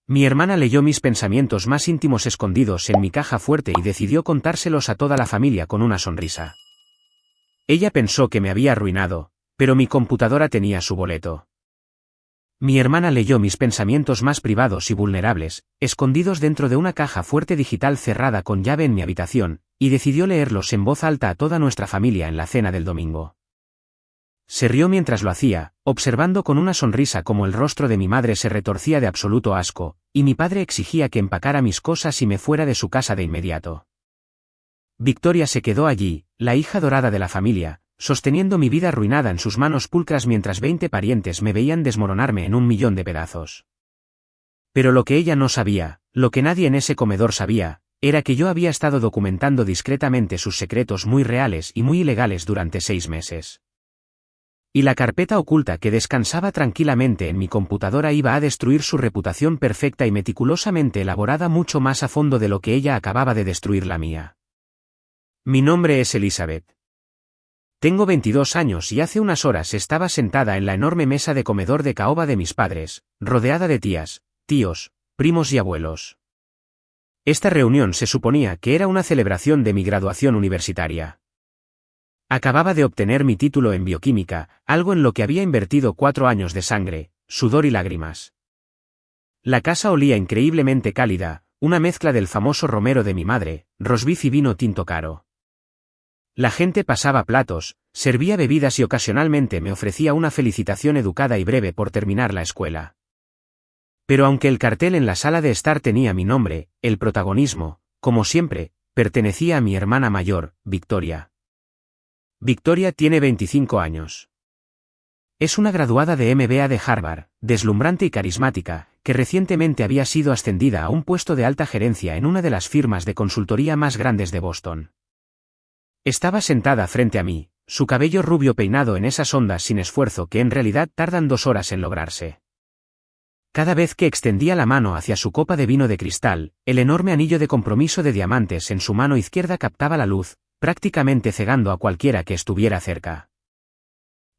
Mi hermana leyó mis pensamientos más íntimos escondidos en mi caja fuerte y decidió contárselos a toda la familia con una sonrisa. Ella pensó que me había arruinado, pero mi computadora tenía su boleto. Mi hermana leyó mis pensamientos más privados y vulnerables, escondidos dentro de una caja fuerte digital cerrada con llave en mi habitación, y decidió leerlos en voz alta a toda nuestra familia en la cena del domingo. Se rió mientras lo hacía, observando con una sonrisa cómo el rostro de mi madre se retorcía de absoluto asco, y mi padre exigía que empacara mis cosas y me fuera de su casa de inmediato. Victoria se quedó allí, la hija dorada de la familia, sosteniendo mi vida arruinada en sus manos pulcras mientras 20 parientes me veían desmoronarme en 1.000.000 de pedazos. Pero lo que ella no sabía, lo que nadie en ese comedor sabía, era que yo había estado documentando discretamente sus secretos muy reales y muy ilegales durante 6 meses. Y la carpeta oculta que descansaba tranquilamente en mi computadora iba a destruir su reputación perfecta y meticulosamente elaborada mucho más a fondo de lo que ella acababa de destruir la mía. Mi nombre es Elizabeth. Tengo 22 años y hace unas horas estaba sentada en la enorme mesa de comedor de caoba de mis padres, rodeada de tías, tíos, primos y abuelos. Esta reunión se suponía que era una celebración de mi graduación universitaria. Acababa de obtener mi título en bioquímica, algo en lo que había invertido 4 años de sangre, sudor y lágrimas. La casa olía increíblemente cálida, una mezcla del famoso romero de mi madre, rosbif y vino tinto caro. La gente pasaba platos, servía bebidas y ocasionalmente me ofrecía una felicitación educada y breve por terminar la escuela. Pero aunque el cartel en la sala de estar tenía mi nombre, el protagonismo, como siempre, pertenecía a mi hermana mayor, Victoria. Victoria tiene 25 años. Es una graduada de MBA de Harvard, deslumbrante y carismática, que recientemente había sido ascendida a un puesto de alta gerencia en una de las firmas de consultoría más grandes de Boston. Estaba sentada frente a mí, su cabello rubio peinado en esas ondas sin esfuerzo que en realidad tardan 2 horas en lograrse. Cada vez que extendía la mano hacia su copa de vino de cristal, el enorme anillo de compromiso de diamantes en su mano izquierda captaba la luz, prácticamente cegando a cualquiera que estuviera cerca.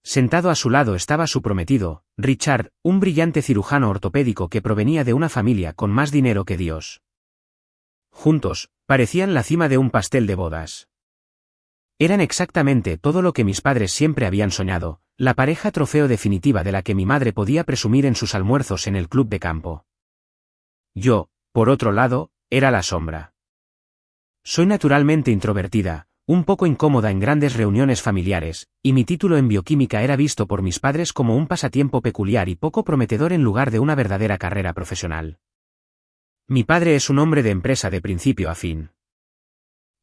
Sentado a su lado estaba su prometido, Richard, un brillante cirujano ortopédico que provenía de una familia con más dinero que Dios. Juntos, parecían la cima de un pastel de bodas. Eran exactamente todo lo que mis padres siempre habían soñado, la pareja trofeo definitiva de la que mi madre podía presumir en sus almuerzos en el club de campo. Yo, por otro lado, era la sombra. Soy naturalmente introvertida, un poco incómoda en grandes reuniones familiares, y mi título en bioquímica era visto por mis padres como un pasatiempo peculiar y poco prometedor en lugar de una verdadera carrera profesional. Mi padre es un hombre de empresa de principio a fin.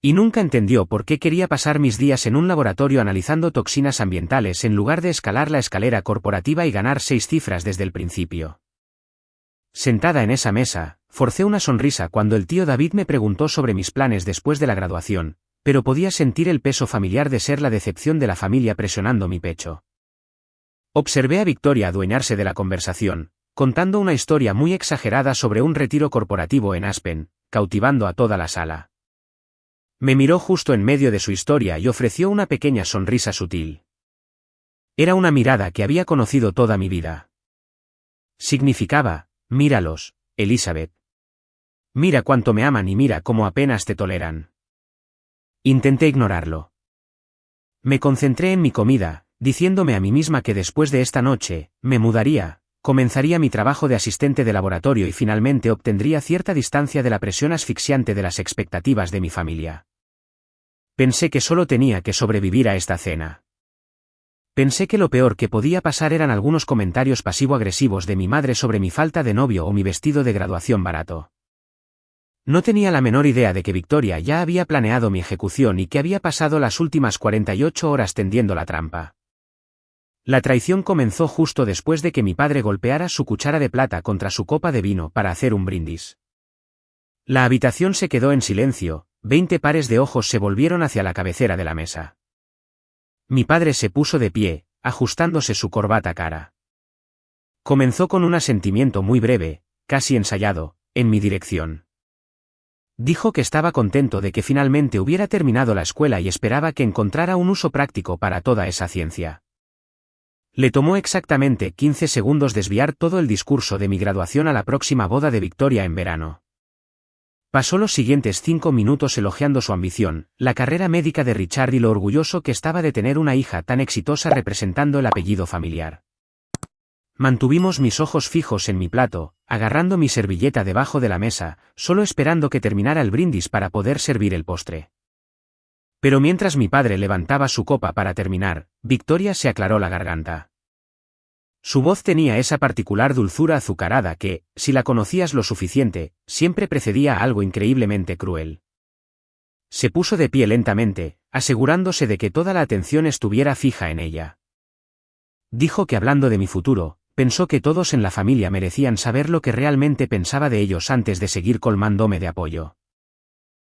Y nunca entendió por qué quería pasar mis días en un laboratorio analizando toxinas ambientales en lugar de escalar la escalera corporativa y ganar 6 cifras desde el principio. Sentada en esa mesa, forcé una sonrisa cuando el tío David me preguntó sobre mis planes después de la graduación, pero podía sentir el peso familiar de ser la decepción de la familia presionando mi pecho. Observé a Victoria adueñarse de la conversación, contando una historia muy exagerada sobre un retiro corporativo en Aspen, cautivando a toda la sala. Me miró justo en medio de su historia y ofreció una pequeña sonrisa sutil. Era una mirada que había conocido toda mi vida. Significaba, míralos, Elizabeth. Mira cuánto me aman y mira cómo apenas te toleran. Intenté ignorarlo. Me concentré en mi comida, diciéndome a mí misma que después de esta noche, me mudaría, comenzaría mi trabajo de asistente de laboratorio y finalmente obtendría cierta distancia de la presión asfixiante de las expectativas de mi familia. Pensé que solo tenía que sobrevivir a esta cena. Pensé que lo peor que podía pasar eran algunos comentarios pasivo-agresivos de mi madre sobre mi falta de novio o mi vestido de graduación barato. No tenía la menor idea de que Victoria ya había planeado mi ejecución y que había pasado las últimas 48 horas tendiendo la trampa. La traición comenzó justo después de que mi padre golpeara su cuchara de plata contra su copa de vino para hacer un brindis. La habitación se quedó en silencio, 20 pares de ojos se volvieron hacia la cabecera de la mesa. Mi padre se puso de pie, ajustándose su corbata cara. Comenzó con un asentimiento muy breve, casi ensayado, en mi dirección. Dijo que estaba contento de que finalmente hubiera terminado la escuela y esperaba que encontrara un uso práctico para toda esa ciencia. Le tomó exactamente 15 segundos desviar todo el discurso de mi graduación a la próxima boda de Victoria en verano. Pasó los siguientes 5 minutos elogiando su ambición, la carrera médica de Richard y lo orgulloso que estaba de tener una hija tan exitosa representando el apellido familiar. Mantuvimos mis ojos fijos en mi plato, agarrando mi servilleta debajo de la mesa, solo esperando que terminara el brindis para poder servir el postre. Pero mientras mi padre levantaba su copa para terminar, Victoria se aclaró la garganta. Su voz tenía esa particular dulzura azucarada que, si la conocías lo suficiente, siempre precedía a algo increíblemente cruel. Se puso de pie lentamente, asegurándose de que toda la atención estuviera fija en ella. Dijo que hablando de mi futuro, pensó que todos en la familia merecían saber lo que realmente pensaba de ellos antes de seguir colmándome de apoyo.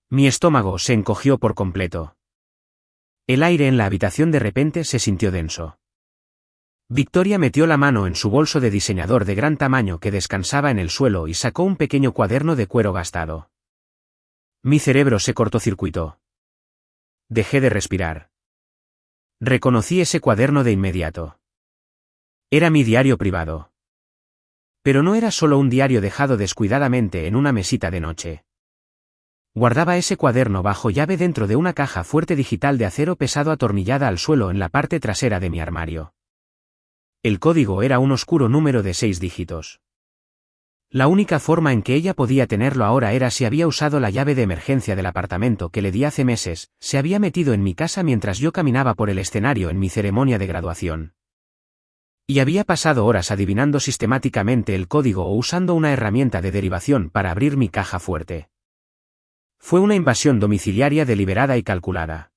Mi estómago se encogió por completo. El aire en la habitación de repente se sintió denso. Victoria metió la mano en su bolso de diseñador de gran tamaño que descansaba en el suelo y sacó un pequeño cuaderno de cuero gastado. Mi cerebro se cortocircuitó. Dejé de respirar. Reconocí ese cuaderno de inmediato. Era mi diario privado. Pero no era solo un diario dejado descuidadamente en una mesita de noche. Guardaba ese cuaderno bajo llave dentro de una caja fuerte digital de acero pesado atornillada al suelo en la parte trasera de mi armario. El código era un oscuro número de 6 dígitos. La única forma en que ella podía tenerlo ahora era si había usado la llave de emergencia del apartamento que le di hace meses, se había metido en mi casa mientras yo caminaba por el escenario en mi ceremonia de graduación. Y había pasado horas adivinando sistemáticamente el código o usando una herramienta de derivación para abrir mi caja fuerte. Fue una invasión domiciliaria deliberada y calculada.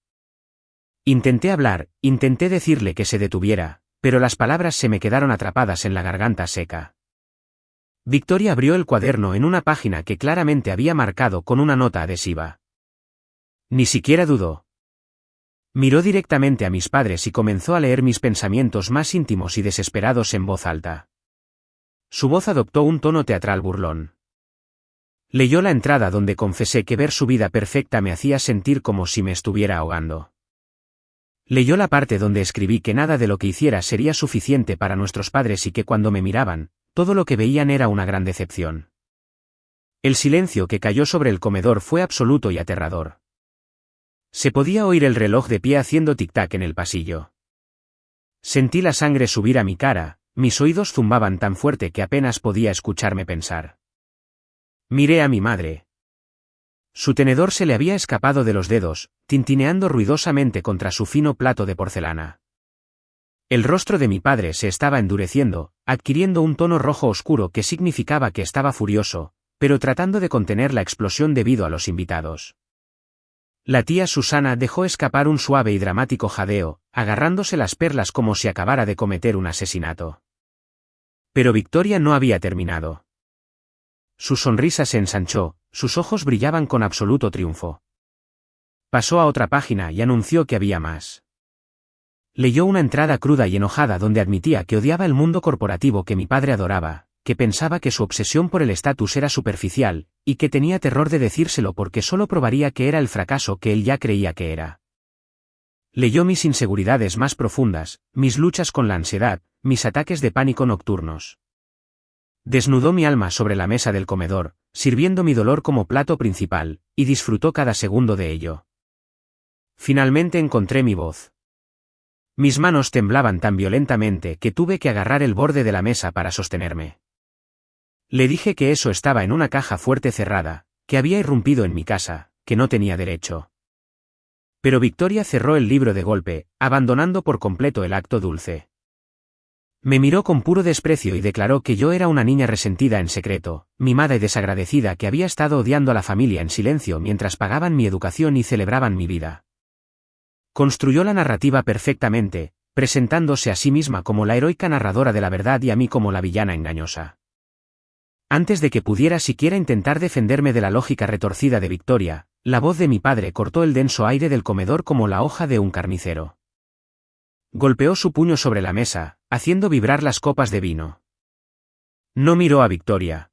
Intenté hablar, intenté decirle que se detuviera, pero las palabras se me quedaron atrapadas en la garganta seca. Victoria abrió el cuaderno en una página que claramente había marcado con una nota adhesiva. Ni siquiera dudó. Miró directamente a mis padres y comenzó a leer mis pensamientos más íntimos y desesperados en voz alta. Su voz adoptó un tono teatral burlón. Leyó la entrada donde confesé que ver su vida perfecta me hacía sentir como si me estuviera ahogando. Leyó la parte donde escribí que nada de lo que hiciera sería suficiente para nuestros padres y que cuando me miraban, todo lo que veían era una gran decepción. El silencio que cayó sobre el comedor fue absoluto y aterrador. Se podía oír el reloj de pie haciendo tic-tac en el pasillo. Sentí la sangre subir a mi cara, mis oídos zumbaban tan fuerte que apenas podía escucharme pensar. Miré a mi madre. Su tenedor se le había escapado de los dedos, tintineando ruidosamente contra su fino plato de porcelana. El rostro de mi padre se estaba endureciendo, adquiriendo un tono rojo oscuro que significaba que estaba furioso, pero tratando de contener la explosión debido a los invitados. La tía Susana dejó escapar un suave y dramático jadeo, agarrándose las perlas como si acabara de cometer un asesinato. Pero Victoria no había terminado. Su sonrisa se ensanchó, sus ojos brillaban con absoluto triunfo. Pasó a otra página y anunció que había más. Leyó una entrada cruda y enojada donde admitía que odiaba el mundo corporativo que mi padre adoraba, que pensaba que su obsesión por el estatus era superficial, y que tenía terror de decírselo porque solo probaría que era el fracaso que él ya creía que era. Leyó mis inseguridades más profundas, mis luchas con la ansiedad, mis ataques de pánico nocturnos. Desnudó mi alma sobre la mesa del comedor, sirviendo mi dolor como plato principal, y disfrutó cada segundo de ello. Finalmente encontré mi voz. Mis manos temblaban tan violentamente que tuve que agarrar el borde de la mesa para sostenerme. Le dije que eso estaba en una caja fuerte cerrada, que había irrumpido en mi casa, que no tenía derecho. Pero Victoria cerró el libro de golpe, abandonando por completo el acto dulce. Me miró con puro desprecio y declaró que yo era una niña resentida en secreto, mimada y desagradecida que había estado odiando a la familia en silencio mientras pagaban mi educación y celebraban mi vida. Construyó la narrativa perfectamente, presentándose a sí misma como la heroica narradora de la verdad y a mí como la villana engañosa. Antes de que pudiera siquiera intentar defenderme de la lógica retorcida de Victoria, la voz de mi padre cortó el denso aire del comedor como la hoja de un carnicero. Golpeó su puño sobre la mesa, haciendo vibrar las copas de vino. No miró a Victoria.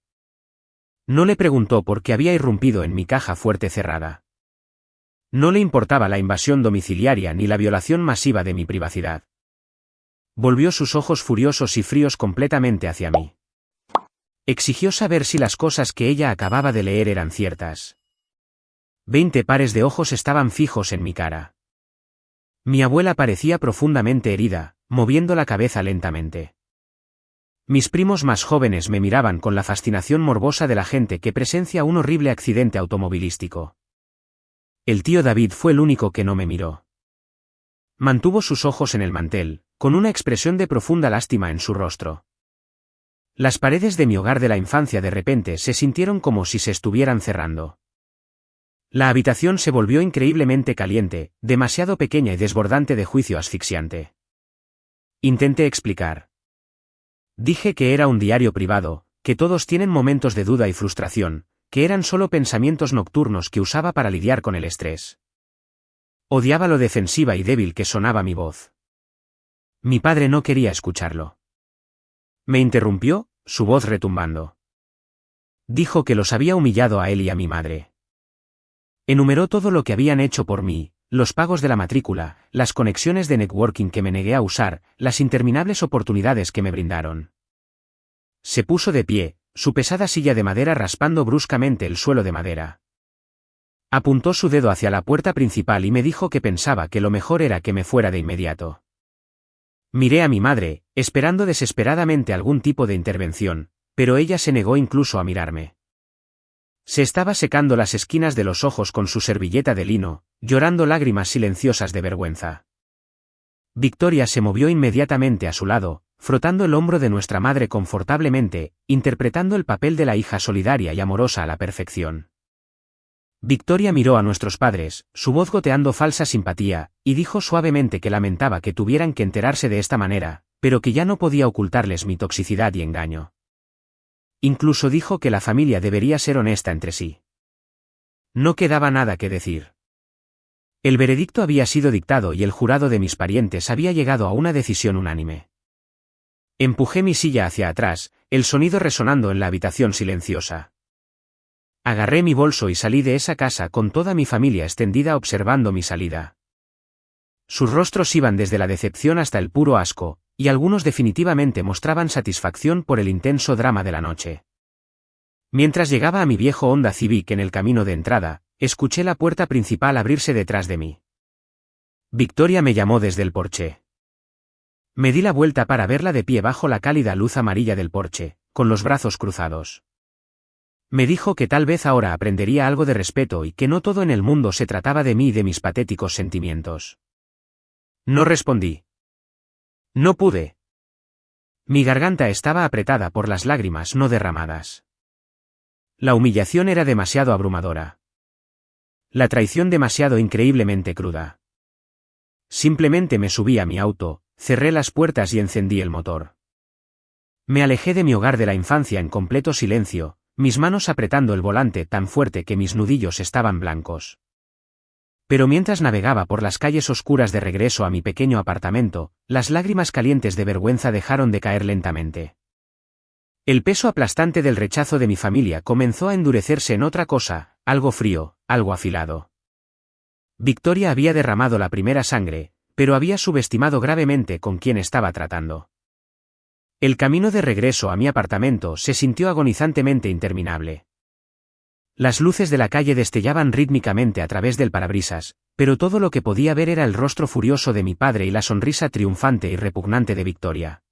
No le preguntó por qué había irrumpido en mi caja fuerte cerrada. No le importaba la invasión domiciliaria ni la violación masiva de mi privacidad. Volvió sus ojos furiosos y fríos completamente hacia mí. Exigió saber si las cosas que ella acababa de leer eran ciertas. 20 pares de ojos estaban fijos en mi cara. Mi abuela parecía profundamente herida, moviendo la cabeza lentamente. Mis primos más jóvenes me miraban con la fascinación morbosa de la gente que presencia un horrible accidente automovilístico. El tío David fue el único que no me miró. Mantuvo sus ojos en el mantel, con una expresión de profunda lástima en su rostro. Las paredes de mi hogar de la infancia de repente se sintieron como si se estuvieran cerrando. La habitación se volvió increíblemente caliente, demasiado pequeña y desbordante de juicio asfixiante. Intenté explicar. Dije que era un diario privado, que todos tienen momentos de duda y frustración, que eran solo pensamientos nocturnos que usaba para lidiar con el estrés. Odiaba lo defensiva y débil que sonaba mi voz. Mi padre no quería escucharlo. Me interrumpió, su voz retumbando. Dijo que los había humillado a él y a mi madre. Enumeró todo lo que habían hecho por mí, los pagos de la matrícula, las conexiones de networking que me negué a usar, las interminables oportunidades que me brindaron. Se puso de pie, su pesada silla de madera raspando bruscamente el suelo de madera. Apuntó su dedo hacia la puerta principal y me dijo que pensaba que lo mejor era que me fuera de inmediato. Miré a mi madre, esperando desesperadamente algún tipo de intervención, pero ella se negó incluso a mirarme. Se estaba secando las esquinas de los ojos con su servilleta de lino, llorando lágrimas silenciosas de vergüenza. Victoria se movió inmediatamente a su lado, frotando el hombro de nuestra madre confortablemente, interpretando el papel de la hija solidaria y amorosa a la perfección. Victoria miró a nuestros padres, su voz goteando falsa simpatía, y dijo suavemente que lamentaba que tuvieran que enterarse de esta manera, pero que ya no podía ocultarles mi toxicidad y engaño. Incluso dijo que la familia debería ser honesta entre sí. No quedaba nada que decir. El veredicto había sido dictado y el jurado de mis parientes había llegado a una decisión unánime. Empujé mi silla hacia atrás, el sonido resonando en la habitación silenciosa. Agarré mi bolso y salí de esa casa con toda mi familia extendida observando mi salida. Sus rostros iban desde la decepción hasta el puro asco, y algunos definitivamente mostraban satisfacción por el intenso drama de la noche. Mientras llegaba a mi viejo Honda Civic en el camino de entrada, escuché la puerta principal abrirse detrás de mí. Victoria me llamó desde el porche. Me di la vuelta para verla de pie bajo la cálida luz amarilla del porche, con los brazos cruzados. Me dijo que tal vez ahora aprendería algo de respeto y que no todo en el mundo se trataba de mí y de mis patéticos sentimientos. No respondí. No pude. Mi garganta estaba apretada por las lágrimas no derramadas. La humillación era demasiado abrumadora. La traición demasiado increíblemente cruda. Simplemente me subí a mi auto, cerré las puertas y encendí el motor. Me alejé de mi hogar de la infancia en completo silencio, mis manos apretando el volante tan fuerte que mis nudillos estaban blancos. Pero mientras navegaba por las calles oscuras de regreso a mi pequeño apartamento, las lágrimas calientes de vergüenza dejaron de caer lentamente. El peso aplastante del rechazo de mi familia comenzó a endurecerse en otra cosa, algo frío, algo afilado. Victoria había derramado la primera sangre, pero había subestimado gravemente con quién estaba tratando. El camino de regreso a mi apartamento se sintió agonizantemente interminable. Las luces de la calle destellaban rítmicamente a través del parabrisas, pero todo lo que podía ver era el rostro furioso de mi padre y la sonrisa triunfante y repugnante de Victoria.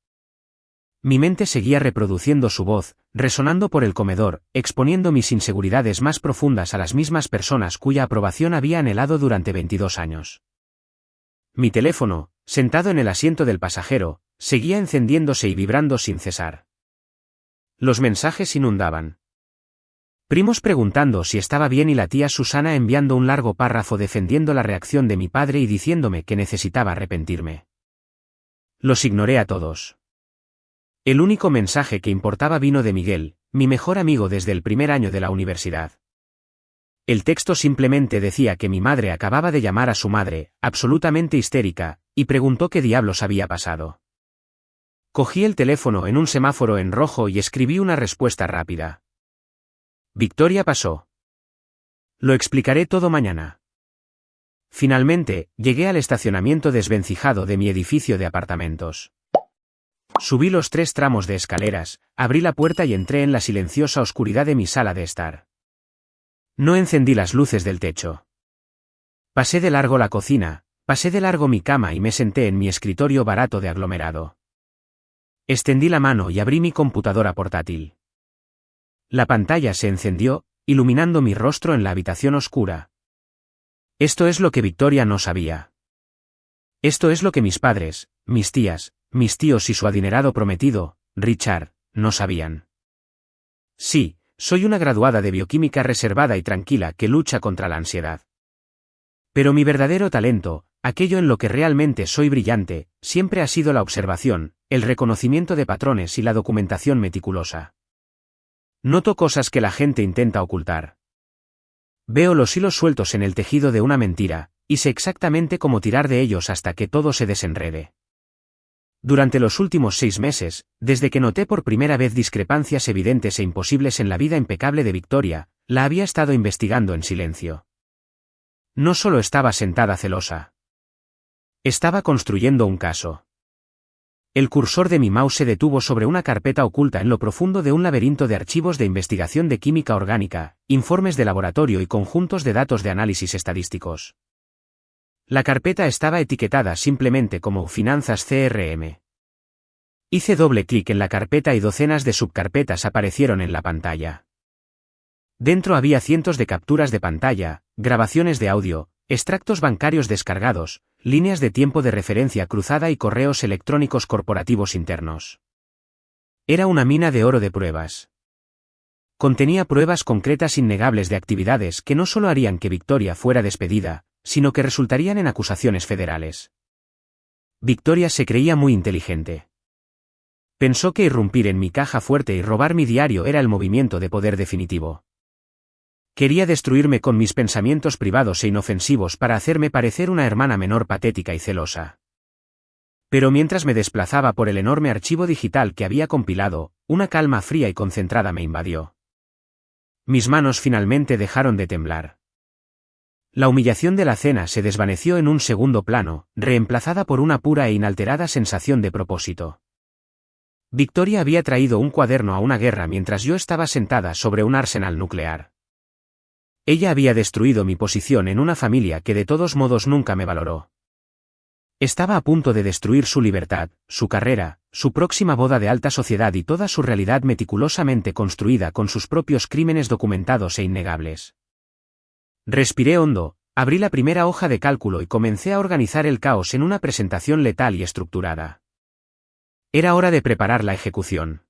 Mi mente seguía reproduciendo su voz, resonando por el comedor, exponiendo mis inseguridades más profundas a las mismas personas cuya aprobación había anhelado durante 22 años. Mi teléfono, sentado en el asiento del pasajero, seguía encendiéndose y vibrando sin cesar. Los mensajes inundaban. Primos preguntando si estaba bien y la tía Susana enviando un largo párrafo defendiendo la reacción de mi padre y diciéndome que necesitaba arrepentirme. Los ignoré a todos. El único mensaje que importaba vino de Miguel, mi mejor amigo desde el primer año de la universidad. El texto simplemente decía que mi madre acababa de llamar a su madre, absolutamente histérica, y preguntó qué diablos había pasado. Cogí el teléfono en un semáforo en rojo y escribí una respuesta rápida. Victoria pasó. Lo explicaré todo mañana. Finalmente, llegué al estacionamiento desvencijado de mi edificio de apartamentos. Subí los 3 tramos de escaleras, abrí la puerta y entré en la silenciosa oscuridad de mi sala de estar. No encendí las luces del techo. Pasé de largo la cocina, pasé de largo mi cama y me senté en mi escritorio barato de aglomerado. Extendí la mano y abrí mi computadora portátil. La pantalla se encendió, iluminando mi rostro en la habitación oscura. Esto es lo que Victoria no sabía. Esto es lo que mis padres, mis tías, mis tíos y su adinerado prometido, Richard, no sabían. Sí, soy una graduada de bioquímica reservada y tranquila que lucha contra la ansiedad. Pero mi verdadero talento, aquello en lo que realmente soy brillante, siempre ha sido la observación, el reconocimiento de patrones y la documentación meticulosa. Noto cosas que la gente intenta ocultar. Veo los hilos sueltos en el tejido de una mentira, y sé exactamente cómo tirar de ellos hasta que todo se desenrede. Durante los últimos 6 meses, desde que noté por primera vez discrepancias evidentes e imposibles en la vida impecable de Victoria, la había estado investigando en silencio. No solo estaba sentada celosa. Estaba construyendo un caso. El cursor de mi mouse se detuvo sobre una carpeta oculta en lo profundo de un laberinto de archivos de investigación de química orgánica, informes de laboratorio y conjuntos de datos de análisis estadísticos. La carpeta estaba etiquetada simplemente como Finanzas CRM. Hice doble clic en la carpeta y docenas de subcarpetas aparecieron en la pantalla. Dentro había cientos de capturas de pantalla, grabaciones de audio, extractos bancarios descargados, líneas de tiempo de referencia cruzada y correos electrónicos corporativos internos. Era una mina de oro de pruebas. Contenía pruebas concretas innegables de actividades que no solo harían que Victoria fuera despedida, sino que resultarían en acusaciones federales. Victoria se creía muy inteligente. Pensó que irrumpir en mi caja fuerte y robar mi diario era el movimiento de poder definitivo. Quería destruirme con mis pensamientos privados e inofensivos para hacerme parecer una hermana menor patética y celosa. Pero mientras me desplazaba por el enorme archivo digital que había compilado, una calma fría y concentrada me invadió. Mis manos finalmente dejaron de temblar. La humillación de la cena se desvaneció en un segundo plano, reemplazada por una pura e inalterada sensación de propósito. Victoria había traído un cuaderno a una guerra mientras yo estaba sentada sobre un arsenal nuclear. Ella había destruido mi posición en una familia que de todos modos nunca me valoró. Estaba a punto de destruir su libertad, su carrera, su próxima boda de alta sociedad y toda su realidad meticulosamente construida con sus propios crímenes documentados e innegables. Respiré hondo, abrí la primera hoja de cálculo y comencé a organizar el caos en una presentación letal y estructurada. Era hora de preparar la ejecución.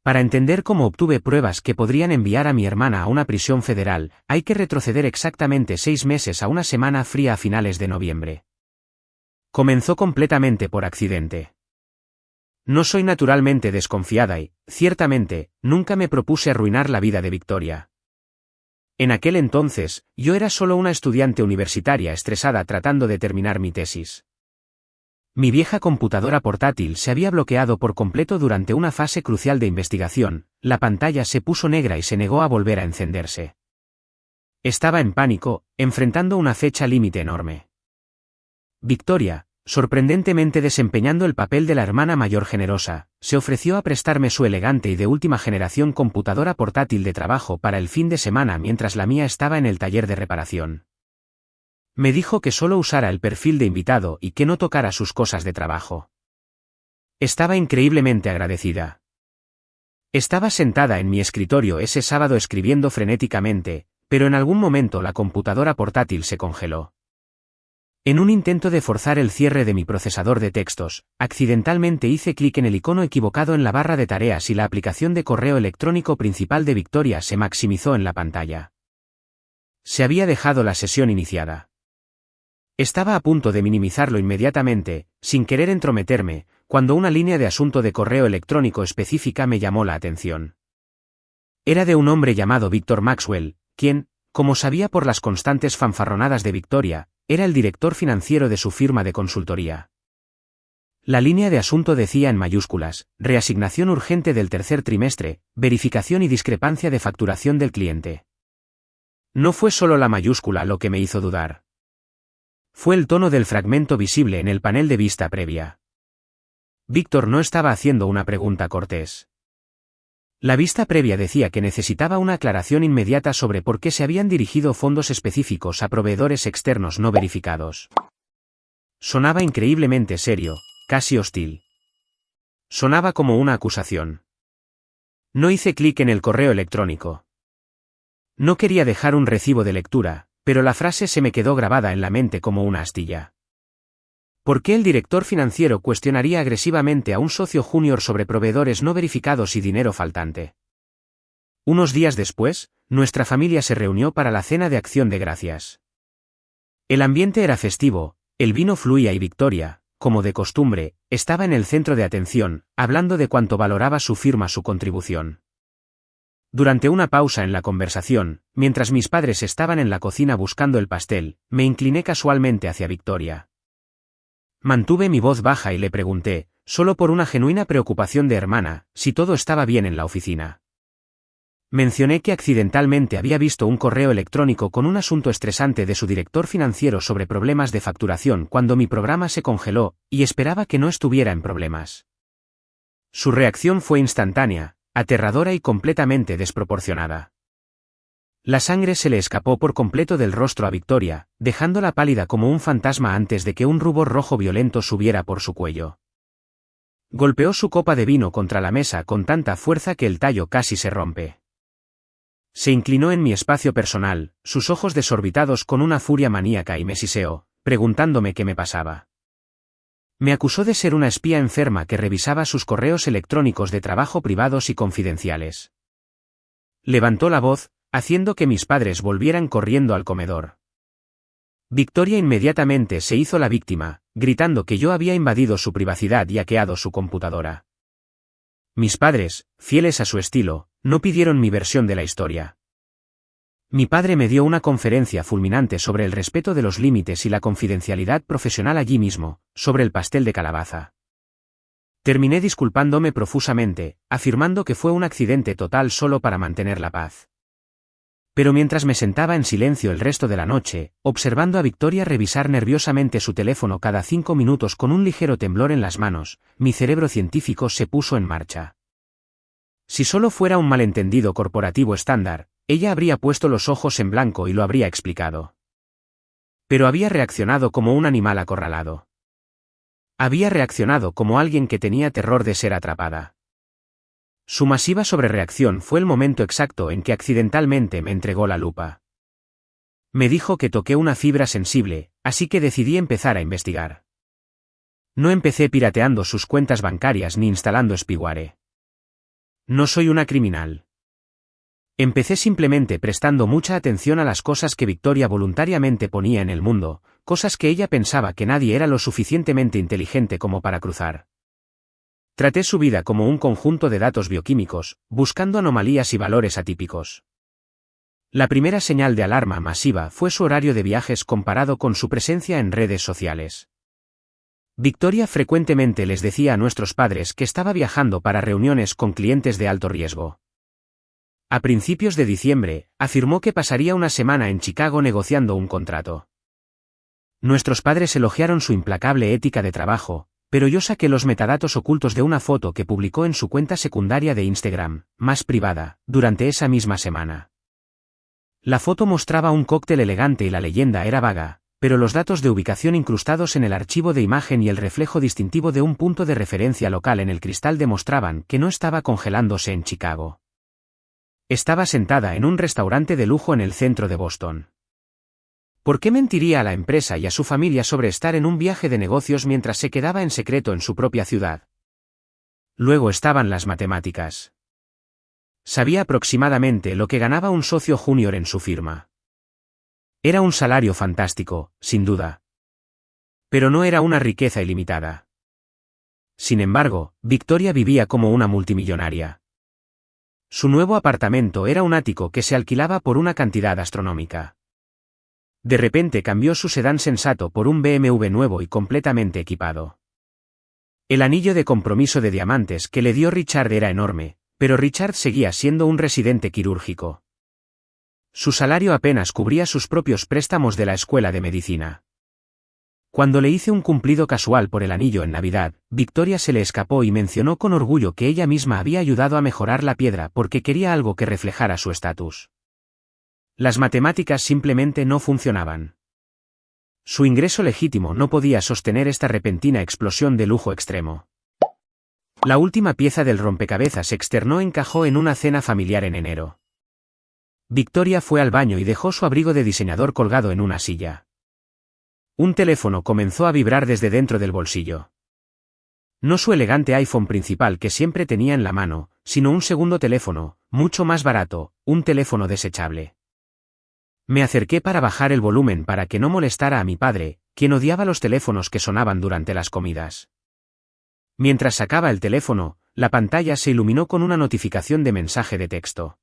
Para entender cómo obtuve pruebas que podrían enviar a mi hermana a una prisión federal, hay que retroceder exactamente 6 meses a una semana fría a finales de noviembre. Comenzó completamente por accidente. No soy naturalmente desconfiada y, ciertamente, nunca me propuse arruinar la vida de Victoria. En aquel entonces, yo era solo una estudiante universitaria estresada tratando de terminar mi tesis. Mi vieja computadora portátil se había bloqueado por completo durante una fase crucial de investigación, la pantalla se puso negra y se negó a volver a encenderse. Estaba en pánico, enfrentando una fecha límite enorme. Victoria, sorprendentemente desempeñando el papel de la hermana mayor generosa, se ofreció a prestarme su elegante y de última generación computadora portátil de trabajo para el fin de semana mientras la mía estaba en el taller de reparación. Me dijo que solo usara el perfil de invitado y que no tocara sus cosas de trabajo. Estaba increíblemente agradecida. Estaba sentada en mi escritorio ese sábado escribiendo frenéticamente, pero en algún momento la computadora portátil se congeló. En un intento de forzar el cierre de mi procesador de textos, accidentalmente hice clic en el icono equivocado en la barra de tareas y la aplicación de correo electrónico principal de Victoria se maximizó en la pantalla. Se había dejado la sesión iniciada. Estaba a punto de minimizarlo inmediatamente, sin querer entrometerme, cuando una línea de asunto de correo electrónico específica me llamó la atención. Era de un hombre llamado Víctor Maxwell, quien, como sabía por las constantes fanfarronadas de Victoria, era el director financiero de su firma de consultoría. La línea de asunto decía en mayúsculas: reasignación urgente del tercer trimestre, verificación y discrepancia de facturación del cliente. No fue solo la mayúscula lo que me hizo dudar. Fue el tono del fragmento visible en el panel de vista previa. Víctor no estaba haciendo una pregunta cortés. La vista previa decía que necesitaba una aclaración inmediata sobre por qué se habían dirigido fondos específicos a proveedores externos no verificados. Sonaba increíblemente serio, casi hostil. Sonaba como una acusación. No hice clic en el correo electrónico. No quería dejar un recibo de lectura, pero la frase se me quedó grabada en la mente como una astilla. ¿Por qué el director financiero cuestionaría agresivamente a un socio junior sobre proveedores no verificados y dinero faltante? Unos días después, nuestra familia se reunió para la cena de Acción de Gracias. El ambiente era festivo, el vino fluía y Victoria, como de costumbre, estaba en el centro de atención, hablando de cuánto valoraba su firma su contribución. Durante una pausa en la conversación, mientras mis padres estaban en la cocina buscando el pastel, me incliné casualmente hacia Victoria. Mantuve mi voz baja y le pregunté, solo por una genuina preocupación de hermana, si todo estaba bien en la oficina. Mencioné que accidentalmente había visto un correo electrónico con un asunto estresante de su director financiero sobre problemas de facturación cuando mi programa se congeló, y esperaba que no estuviera en problemas. Su reacción fue instantánea, aterradora y completamente desproporcionada. La sangre se le escapó por completo del rostro a Victoria, dejándola pálida como un fantasma antes de que un rubor rojo violento subiera por su cuello. Golpeó su copa de vino contra la mesa con tanta fuerza que el tallo casi se rompe. Se inclinó en mi espacio personal, sus ojos desorbitados con una furia maníaca y me siseó, preguntándome qué me pasaba. Me acusó de ser una espía enferma que revisaba sus correos electrónicos de trabajo privados y confidenciales. Levantó la voz, haciendo que mis padres volvieran corriendo al comedor. Victoria inmediatamente se hizo la víctima, gritando que yo había invadido su privacidad y hackeado su computadora. Mis padres, fieles a su estilo, no pidieron mi versión de la historia. Mi padre me dio una conferencia fulminante sobre el respeto de los límites y la confidencialidad profesional allí mismo, sobre el pastel de calabaza. Terminé disculpándome profusamente, afirmando que fue un accidente total solo para mantener la paz. Pero mientras me sentaba en silencio el resto de la noche, observando a Victoria revisar nerviosamente su teléfono cada 5 minutos con un ligero temblor en las manos, mi cerebro científico se puso en marcha. Si solo fuera un malentendido corporativo estándar, ella habría puesto los ojos en blanco y lo habría explicado. Pero había reaccionado como un animal acorralado. Había reaccionado como alguien que tenía terror de ser atrapada. Su masiva sobrereacción fue el momento exacto en que accidentalmente me entregó la lupa. Me dijo que toqué una fibra sensible, así que decidí empezar a investigar. No empecé pirateando sus cuentas bancarias ni instalando spyware. No soy una criminal. Empecé simplemente prestando mucha atención a las cosas que Victoria voluntariamente ponía en el mundo, cosas que ella pensaba que nadie era lo suficientemente inteligente como para cruzar. Traté su vida como un conjunto de datos bioquímicos, buscando anomalías y valores atípicos. La primera señal de alarma masiva fue su horario de viajes comparado con su presencia en redes sociales. Victoria frecuentemente les decía a nuestros padres que estaba viajando para reuniones con clientes de alto riesgo. A principios de diciembre, afirmó que pasaría una semana en Chicago negociando un contrato. Nuestros padres elogiaron su implacable ética de trabajo, pero yo saqué los metadatos ocultos de una foto que publicó en su cuenta secundaria de Instagram, más privada, durante esa misma semana. La foto mostraba un cóctel elegante y la leyenda era vaga, pero los datos de ubicación incrustados en el archivo de imagen y el reflejo distintivo de un punto de referencia local en el cristal demostraban que no estaba congelándose en Chicago. Estaba sentada en un restaurante de lujo en el centro de Boston. ¿Por qué mentiría a la empresa y a su familia sobre estar en un viaje de negocios mientras se quedaba en secreto en su propia ciudad? Luego estaban las matemáticas. Sabía aproximadamente lo que ganaba un socio junior en su firma. Era un salario fantástico, sin duda. Pero no era una riqueza ilimitada. Sin embargo, Victoria vivía como una multimillonaria. Su nuevo apartamento era un ático que se alquilaba por una cantidad astronómica. De repente cambió su sedán sensato por un BMW nuevo y completamente equipado. El anillo de compromiso de diamantes que le dio Richard era enorme, pero Richard seguía siendo un residente quirúrgico. Su salario apenas cubría sus propios préstamos de la escuela de medicina. Cuando le hice un cumplido casual por el anillo en Navidad, Victoria se le escapó y mencionó con orgullo que ella misma había ayudado a mejorar la piedra porque quería algo que reflejara su estatus. Las matemáticas simplemente no funcionaban. Su ingreso legítimo no podía sostener esta repentina explosión de lujo extremo. La última pieza del rompecabezas externo encajó en una cena familiar en enero. Victoria fue al baño y dejó su abrigo de diseñador colgado en una silla. Un teléfono comenzó a vibrar desde dentro del bolsillo. No su elegante iPhone principal que siempre tenía en la mano, sino un segundo teléfono, mucho más barato, un teléfono desechable. Me acerqué para bajar el volumen para que no molestara a mi padre, quien odiaba los teléfonos que sonaban durante las comidas. Mientras sacaba el teléfono, la pantalla se iluminó con una notificación de mensaje de texto.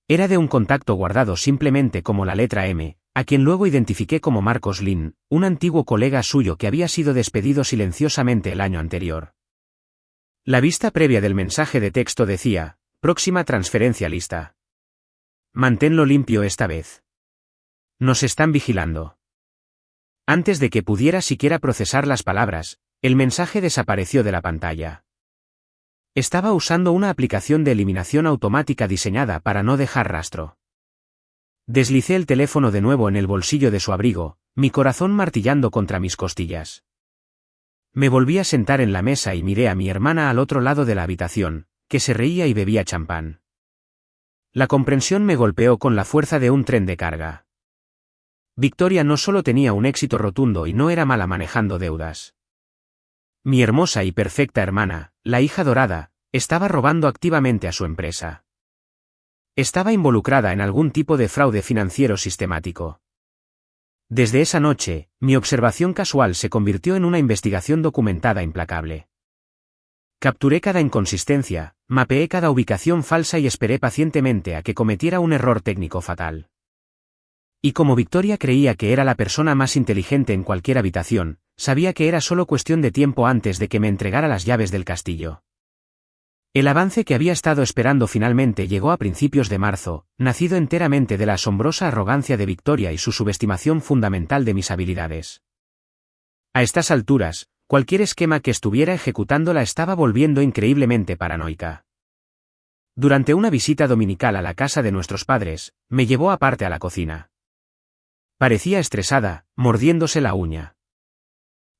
Era de un contacto guardado simplemente como la letra M, a quien luego identifiqué como Marcos Lin, un antiguo colega suyo que había sido despedido silenciosamente el año anterior. La vista previa del mensaje de texto decía: próxima transferencia lista. Manténlo limpio esta vez. Nos están vigilando. Antes de que pudiera siquiera procesar las palabras, el mensaje desapareció de la pantalla. Estaba usando una aplicación de eliminación automática diseñada para no dejar rastro. Deslicé el teléfono de nuevo en el bolsillo de su abrigo, mi corazón martillando contra mis costillas. Me volví a sentar en la mesa y miré a mi hermana al otro lado de la habitación, que se reía y bebía champán. La comprensión me golpeó con la fuerza de un tren de carga. Victoria no solo tenía un éxito rotundo y no era mala manejando deudas. Mi hermosa y perfecta hermana, la hija dorada, estaba robando activamente a su empresa. Estaba involucrada en algún tipo de fraude financiero sistemático. Desde esa noche, mi observación casual se convirtió en una investigación documentada implacable. Capturé cada inconsistencia, mapeé cada ubicación falsa y esperé pacientemente a que cometiera un error técnico fatal. Y como Victoria creía que era la persona más inteligente en cualquier habitación, sabía que era solo cuestión de tiempo antes de que me entregara las llaves del castillo. El avance que había estado esperando finalmente llegó a principios de marzo, nacido enteramente de la asombrosa arrogancia de Victoria y su subestimación fundamental de mis habilidades. A estas alturas, cualquier esquema que estuviera ejecutando la estaba volviendo increíblemente paranoica. Durante una visita dominical a la casa de nuestros padres, me llevó aparte a la cocina. Parecía estresada, mordiéndose la uña.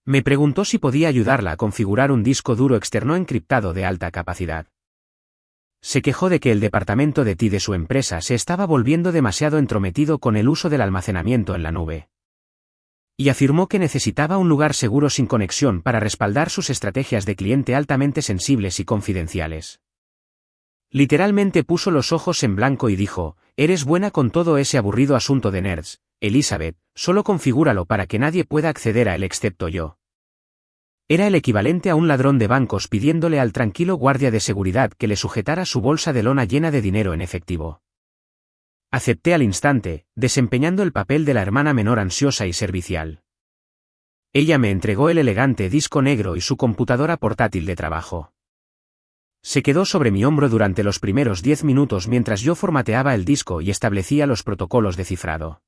Me preguntó si podía ayudarla a configurar un disco duro externo encriptado de alta capacidad. Se quejó de que el departamento de TI de su empresa se estaba volviendo demasiado entrometido con el uso del almacenamiento en la nube. Y afirmó que necesitaba un lugar seguro sin conexión para respaldar sus estrategias de cliente altamente sensibles y confidenciales. Literalmente puso los ojos en blanco y dijo: «Eres buena con todo ese aburrido asunto de nerds, Elizabeth, solo configúralo para que nadie pueda acceder a él excepto yo». Era el equivalente a un ladrón de bancos pidiéndole al tranquilo guardia de seguridad que le sujetara su bolsa de lona llena de dinero en efectivo. Acepté al instante, desempeñando el papel de la hermana menor ansiosa y servicial. Ella me entregó el elegante disco negro y su computadora portátil de trabajo. Se quedó sobre mi hombro durante los primeros 10 minutos mientras yo formateaba el disco y establecía los protocolos de cifrado.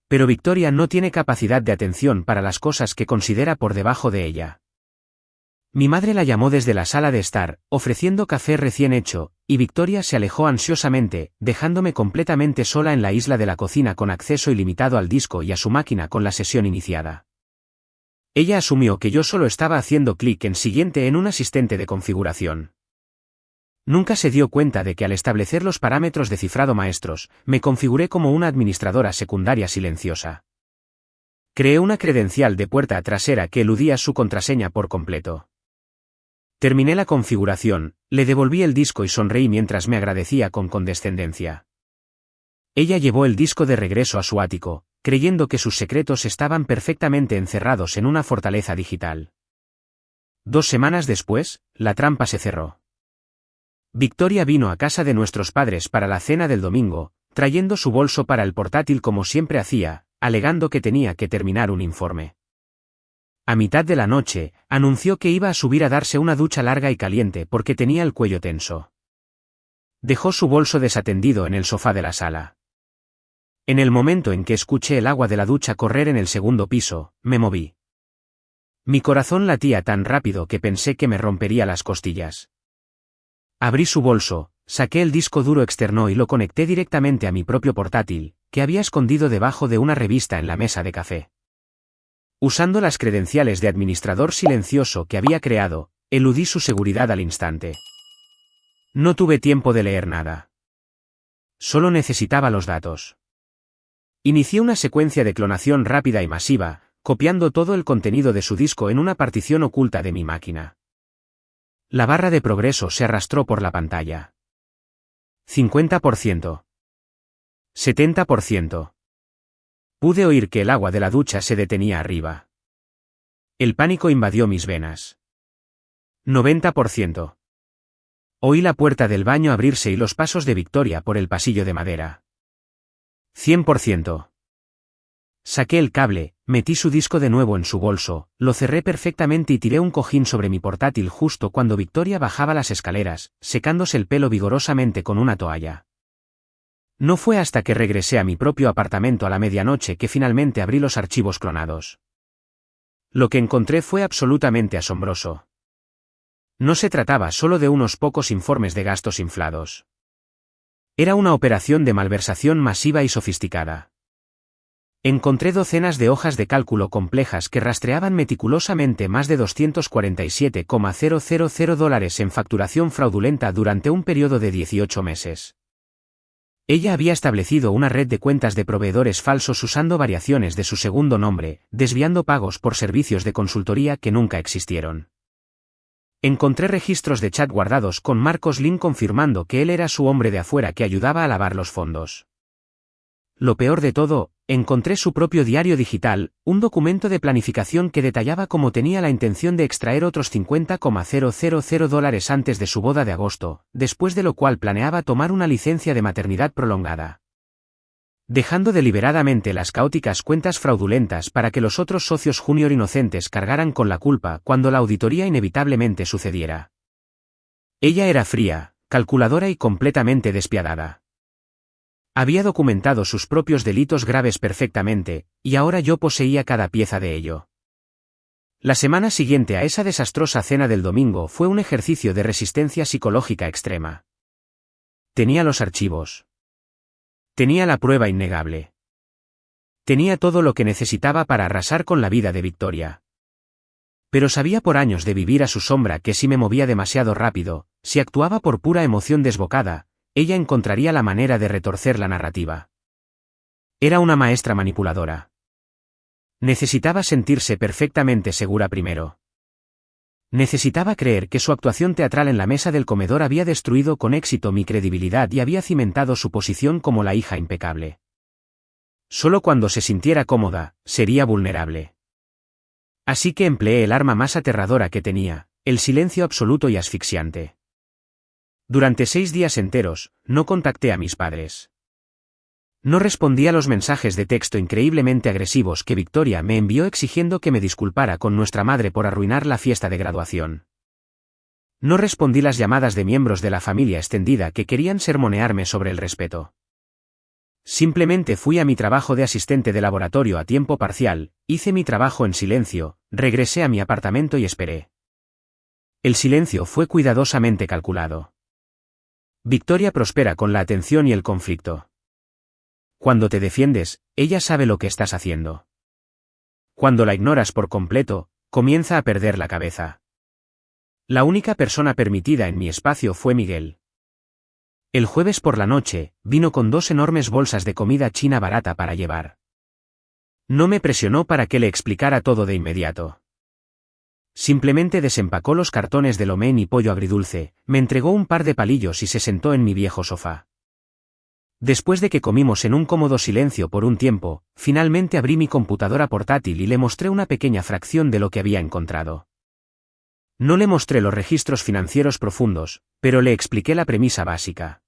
Pero Victoria no tiene capacidad de atención para las cosas que considera por debajo de ella. Mi madre la llamó desde la sala de estar, ofreciendo café recién hecho, y Victoria se alejó ansiosamente, dejándome completamente sola en la isla de la cocina con acceso ilimitado al disco y a su máquina con la sesión iniciada. Ella asumió que yo solo estaba haciendo clic en siguiente en un asistente de configuración. Nunca se dio cuenta de que al establecer los parámetros de cifrado maestros, me configuré como una administradora secundaria silenciosa. Creé una credencial de puerta trasera que eludía su contraseña por completo. Terminé la configuración, le devolví el disco y sonreí mientras me agradecía con condescendencia. Ella llevó el disco de regreso a su ático, creyendo que sus secretos estaban perfectamente encerrados en una fortaleza digital. 2 semanas después, la trampa se cerró. Victoria vino a casa de nuestros padres para la cena del domingo, trayendo su bolso para el portátil como siempre hacía, alegando que tenía que terminar un informe. A mitad de la noche, anunció que iba a subir a darse una ducha larga y caliente porque tenía el cuello tenso. Dejó su bolso desatendido en el sofá de la sala. En el momento en que escuché el agua de la ducha correr en el segundo piso, me moví. Mi corazón latía tan rápido que pensé que me rompería las costillas. Abrí su bolso, saqué el disco duro externo y lo conecté directamente a mi propio portátil, que había escondido debajo de una revista en la mesa de café. Usando las credenciales de administrador silencioso que había creado, eludí su seguridad al instante. No tuve tiempo de leer nada. Solo necesitaba los datos. Inicié una secuencia de clonación rápida y masiva, copiando todo el contenido de su disco en una partición oculta de mi máquina. La barra de progreso se arrastró por la pantalla. 50%. 70%. Pude oír que el agua de la ducha se detenía arriba. El pánico invadió mis venas. 90%. Oí la puerta del baño abrirse y los pasos de Victoria por el pasillo de madera. 100%. Saqué el cable, metí su disco de nuevo en su bolso, lo cerré perfectamente y tiré un cojín sobre mi portátil justo cuando Victoria bajaba las escaleras, secándose el pelo vigorosamente con una toalla. No fue hasta que regresé a mi propio apartamento a la medianoche que finalmente abrí los archivos clonados. Lo que encontré fue absolutamente asombroso. No se trataba solo de unos pocos informes de gastos inflados. Era una operación de malversación masiva y sofisticada. Encontré docenas de hojas de cálculo complejas que rastreaban meticulosamente más de $247,000 en facturación fraudulenta durante un periodo de 18 meses. Ella había establecido una red de cuentas de proveedores falsos usando variaciones de su segundo nombre, desviando pagos por servicios de consultoría que nunca existieron. Encontré registros de chat guardados con Marcos Lin confirmando que él era su hombre de afuera que ayudaba a lavar los fondos. Lo peor de todo, encontré su propio diario digital, un documento de planificación que detallaba cómo tenía la intención de extraer otros $50,000 antes de su boda de agosto, después de lo cual planeaba tomar una licencia de maternidad prolongada. Dejando deliberadamente las caóticas cuentas fraudulentas para que los otros socios junior inocentes cargaran con la culpa cuando la auditoría inevitablemente sucediera. Ella era fría, calculadora y completamente despiadada. Había documentado sus propios delitos graves perfectamente, y ahora yo poseía cada pieza de ello. La semana siguiente a esa desastrosa cena del domingo fue un ejercicio de resistencia psicológica extrema. Tenía los archivos. Tenía la prueba innegable. Tenía todo lo que necesitaba para arrasar con la vida de Victoria. Pero sabía por años de vivir a su sombra que si me movía demasiado rápido, si actuaba por pura emoción desbocada, ella encontraría la manera de retorcer la narrativa. Era una maestra manipuladora. Necesitaba sentirse perfectamente segura primero. Necesitaba creer que su actuación teatral en la mesa del comedor había destruido con éxito mi credibilidad y había cimentado su posición como la hija impecable. Solo cuando se sintiera cómoda, sería vulnerable. Así que empleé el arma más aterradora que tenía, el silencio absoluto y asfixiante. Durante 6 días enteros, no contacté a mis padres. No respondí a los mensajes de texto increíblemente agresivos que Victoria me envió exigiendo que me disculpara con nuestra madre por arruinar la fiesta de graduación. No respondí las llamadas de miembros de la familia extendida que querían sermonearme sobre el respeto. Simplemente fui a mi trabajo de asistente de laboratorio a tiempo parcial, hice mi trabajo en silencio, regresé a mi apartamento y esperé. El silencio fue cuidadosamente calculado. Victoria prospera con la atención y el conflicto. Cuando te defiendes, ella sabe lo que estás haciendo. Cuando la ignoras por completo, comienza a perder la cabeza. La única persona permitida en mi espacio fue Miguel. El jueves por la noche, vino con 2 enormes bolsas de comida china barata para llevar. No me presionó para que le explicara todo de inmediato. Simplemente desempacó los cartones de lo mein y pollo agridulce, me entregó un par de palillos y se sentó en mi viejo sofá. Después de que comimos en un cómodo silencio por un tiempo, finalmente abrí mi computadora portátil y le mostré una pequeña fracción de lo que había encontrado. No le mostré los registros financieros profundos, pero le expliqué la premisa básica.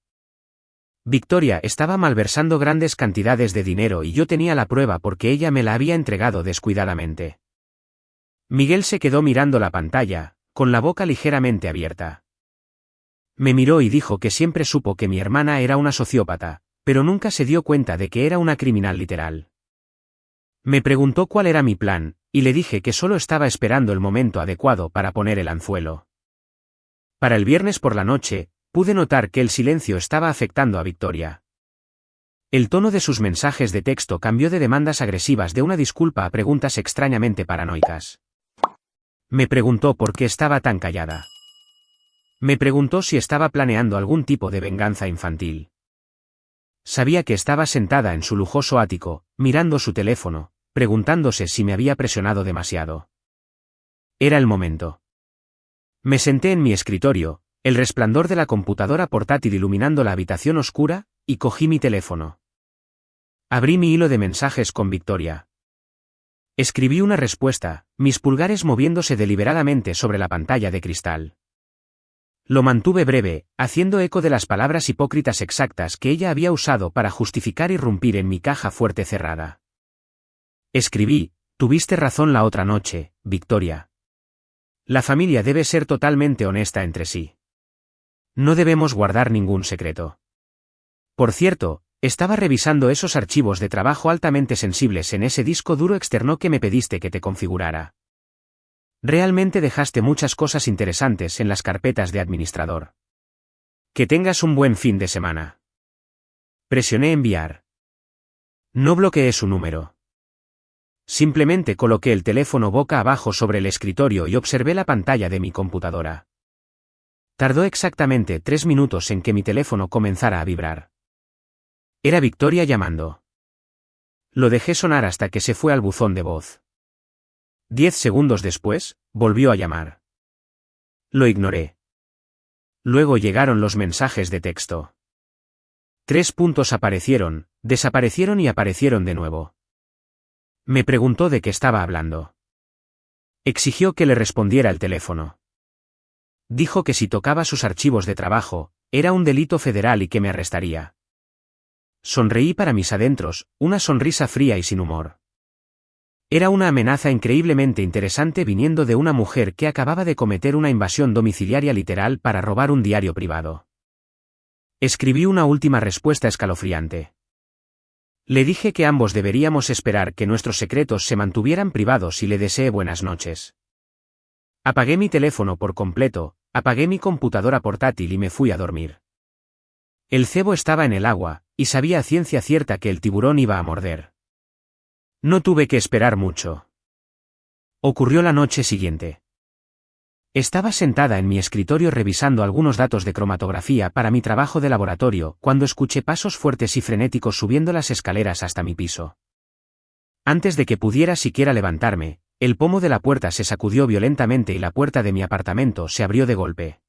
Victoria estaba malversando grandes cantidades de dinero y yo tenía la prueba porque ella me la había entregado descuidadamente. Miguel se quedó mirando la pantalla, con la boca ligeramente abierta. Me miró y dijo que siempre supo que mi hermana era una sociópata, pero nunca se dio cuenta de que era una criminal literal. Me preguntó cuál era mi plan, y le dije que solo estaba esperando el momento adecuado para poner el anzuelo. Para el viernes por la noche, pude notar que el silencio estaba afectando a Victoria. El tono de sus mensajes de texto cambió de demandas agresivas de una disculpa a preguntas extrañamente paranoicas. Me preguntó por qué estaba tan callada. Me preguntó si estaba planeando algún tipo de venganza infantil. Sabía que estaba sentada en su lujoso ático, mirando su teléfono, preguntándose si me había presionado demasiado. Era el momento. Me senté en mi escritorio, el resplandor de la computadora portátil iluminando la habitación oscura, y cogí mi teléfono. Abrí mi hilo de mensajes con Victoria. Escribí una respuesta, mis pulgares moviéndose deliberadamente sobre la pantalla de cristal. Lo mantuve breve, haciendo eco de las palabras hipócritas exactas que ella había usado para justificar irrumpir en mi caja fuerte cerrada. Escribí: tuviste razón la otra noche, Victoria. La familia debe ser totalmente honesta entre sí. No debemos guardar ningún secreto. Por cierto, estaba revisando esos archivos de trabajo altamente sensibles en ese disco duro externo que me pediste que te configurara. Realmente dejaste muchas cosas interesantes en las carpetas de administrador. Que tengas un buen fin de semana. Presioné enviar. No bloqueé su número. Simplemente coloqué el teléfono boca abajo sobre el escritorio y observé la pantalla de mi computadora. Tardó exactamente 3 minutos en que mi teléfono comenzara a vibrar. Era Victoria llamando. Lo dejé sonar hasta que se fue al buzón de voz. 10 segundos después, volvió a llamar. Lo ignoré. Luego llegaron los mensajes de texto. 3 puntos aparecieron, desaparecieron y aparecieron de nuevo. Me preguntó de qué estaba hablando. Exigió que le respondiera el teléfono. Dijo que si tocaba sus archivos de trabajo, era un delito federal y que me arrestaría. Sonreí para mis adentros, una sonrisa fría y sin humor. Era una amenaza increíblemente interesante viniendo de una mujer que acababa de cometer una invasión domiciliaria literal para robar un diario privado. Escribí una última respuesta escalofriante. Le dije que ambos deberíamos esperar que nuestros secretos se mantuvieran privados y le deseé buenas noches. Apagué mi teléfono por completo, apagué mi computadora portátil y me fui a dormir. El cebo estaba en el agua, y sabía a ciencia cierta que el tiburón iba a morder. No tuve que esperar mucho. Ocurrió la noche siguiente. Estaba sentada en mi escritorio revisando algunos datos de cromatografía para mi trabajo de laboratorio cuando escuché pasos fuertes y frenéticos subiendo las escaleras hasta mi piso. Antes de que pudiera siquiera levantarme, el pomo de la puerta se sacudió violentamente y la puerta de mi apartamento se abrió de golpe.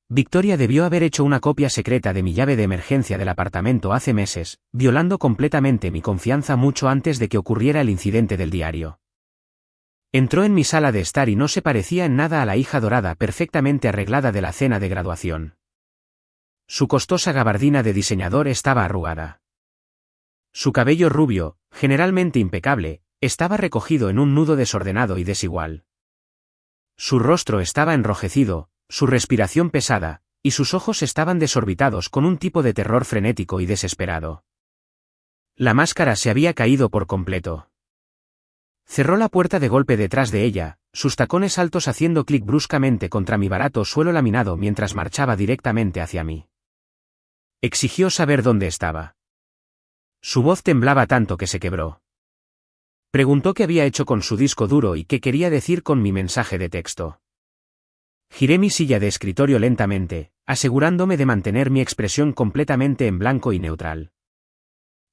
Victoria debió haber hecho una copia secreta de mi llave de emergencia del apartamento hace meses, violando completamente mi confianza mucho antes de que ocurriera el incidente del diario. Entró en mi sala de estar y no se parecía en nada a la hija dorada perfectamente arreglada de la cena de graduación. Su costosa gabardina de diseñador estaba arrugada. Su cabello rubio, generalmente impecable, estaba recogido en un nudo desordenado y desigual. Su rostro estaba enrojecido, su respiración pesada, y sus ojos estaban desorbitados con un tipo de terror frenético y desesperado. La máscara se había caído por completo. Cerró la puerta de golpe detrás de ella, sus tacones altos haciendo clic bruscamente contra mi barato suelo laminado mientras marchaba directamente hacia mí. Exigió saber dónde estaba. Su voz temblaba tanto que se quebró. Preguntó qué había hecho con su disco duro y qué quería decir con mi mensaje de texto. Giré mi silla de escritorio lentamente, asegurándome de mantener mi expresión completamente en blanco y neutral.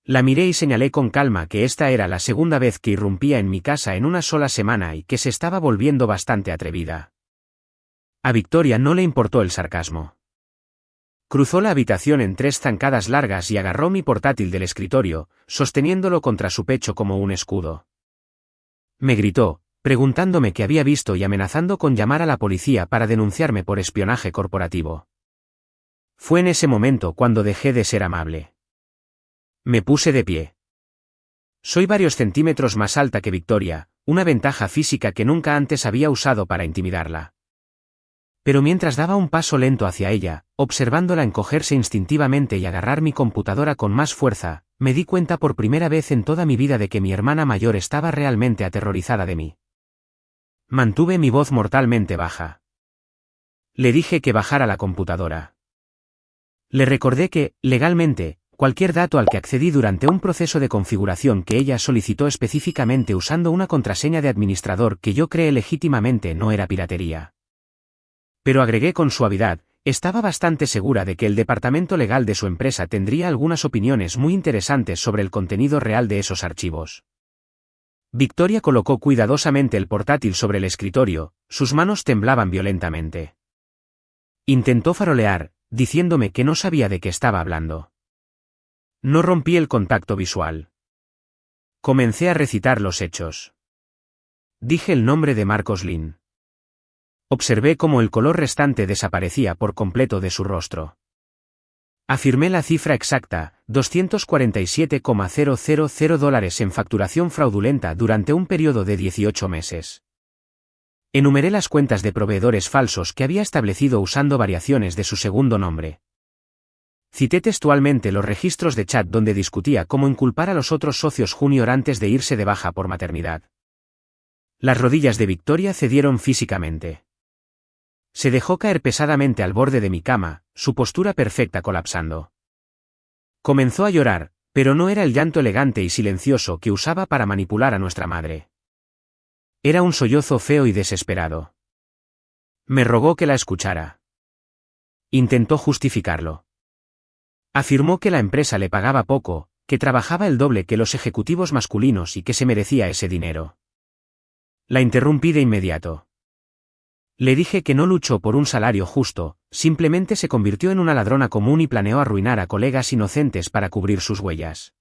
La miré y señalé con calma que esta era la segunda vez que irrumpía en mi casa en una sola semana y que se estaba volviendo bastante atrevida. A Victoria no le importó el sarcasmo. Cruzó la habitación en 3 zancadas largas y agarró mi portátil del escritorio, sosteniéndolo contra su pecho como un escudo. Me gritó, preguntándome qué había visto y amenazando con llamar a la policía para denunciarme por espionaje corporativo. Fue en ese momento cuando dejé de ser amable. Me puse de pie. Soy varios centímetros más alta que Victoria, una ventaja física que nunca antes había usado para intimidarla. Pero mientras daba un paso lento hacia ella, observándola encogerse instintivamente y agarrar mi computadora con más fuerza, me di cuenta por primera vez en toda mi vida de que mi hermana mayor estaba realmente aterrorizada de mí. Mantuve mi voz mortalmente baja. Le dije que bajara la computadora. Le recordé que, legalmente, cualquier dato al que accedí durante un proceso de configuración que ella solicitó específicamente usando una contraseña de administrador que yo creé legítimamente no era piratería. Pero agregué con suavidad, estaba bastante segura de que el departamento legal de su empresa tendría algunas opiniones muy interesantes sobre el contenido real de esos archivos. Victoria colocó cuidadosamente el portátil sobre el escritorio, sus manos temblaban violentamente. Intentó farolear, diciéndome que no sabía de qué estaba hablando. No rompí el contacto visual. Comencé a recitar los hechos. Dije el nombre de Marcos Lynn. Observé cómo el color restante desaparecía por completo de su rostro. Afirmé la cifra exacta, $247,000 en facturación fraudulenta durante un periodo de 18 meses. Enumeré las cuentas de proveedores falsos que había establecido usando variaciones de su segundo nombre. Cité textualmente los registros de chat donde discutía cómo inculpar a los otros socios junior antes de irse de baja por maternidad. Las rodillas de Victoria cedieron físicamente. Se dejó caer pesadamente al borde de mi cama, su postura perfecta colapsando. Comenzó a llorar, pero no era el llanto elegante y silencioso que usaba para manipular a nuestra madre. Era un sollozo feo y desesperado. Me rogó que la escuchara. Intentó justificarlo. Afirmó que la empresa le pagaba poco, que trabajaba el doble que los ejecutivos masculinos y que se merecía ese dinero. La interrumpí de inmediato. Le dije que no luchó por un salario justo, simplemente se convirtió en una ladrona común y planeó arruinar a colegas inocentes para cubrir sus huellas.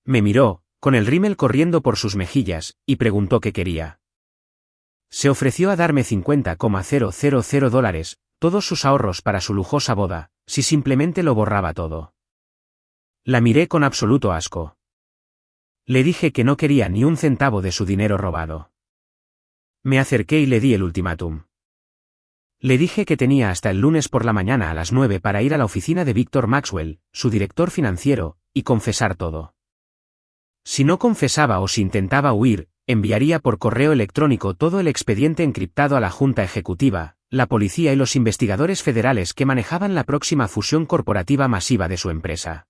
Me miró, con el rímel corriendo por sus mejillas, y preguntó qué quería. Se ofreció a darme $50,000, todos sus ahorros para su lujosa boda, si simplemente lo borraba todo. La miré con absoluto asco. Le dije que no quería ni un centavo de su dinero robado. Me acerqué y le di el ultimátum. Le dije que tenía hasta el lunes por la mañana a las 9 para ir a la oficina de Víctor Maxwell, su director financiero, y confesar todo. Si no confesaba o si intentaba huir, enviaría por correo electrónico todo el expediente encriptado a la Junta Ejecutiva, la policía y los investigadores federales que manejaban la próxima fusión corporativa masiva de su empresa.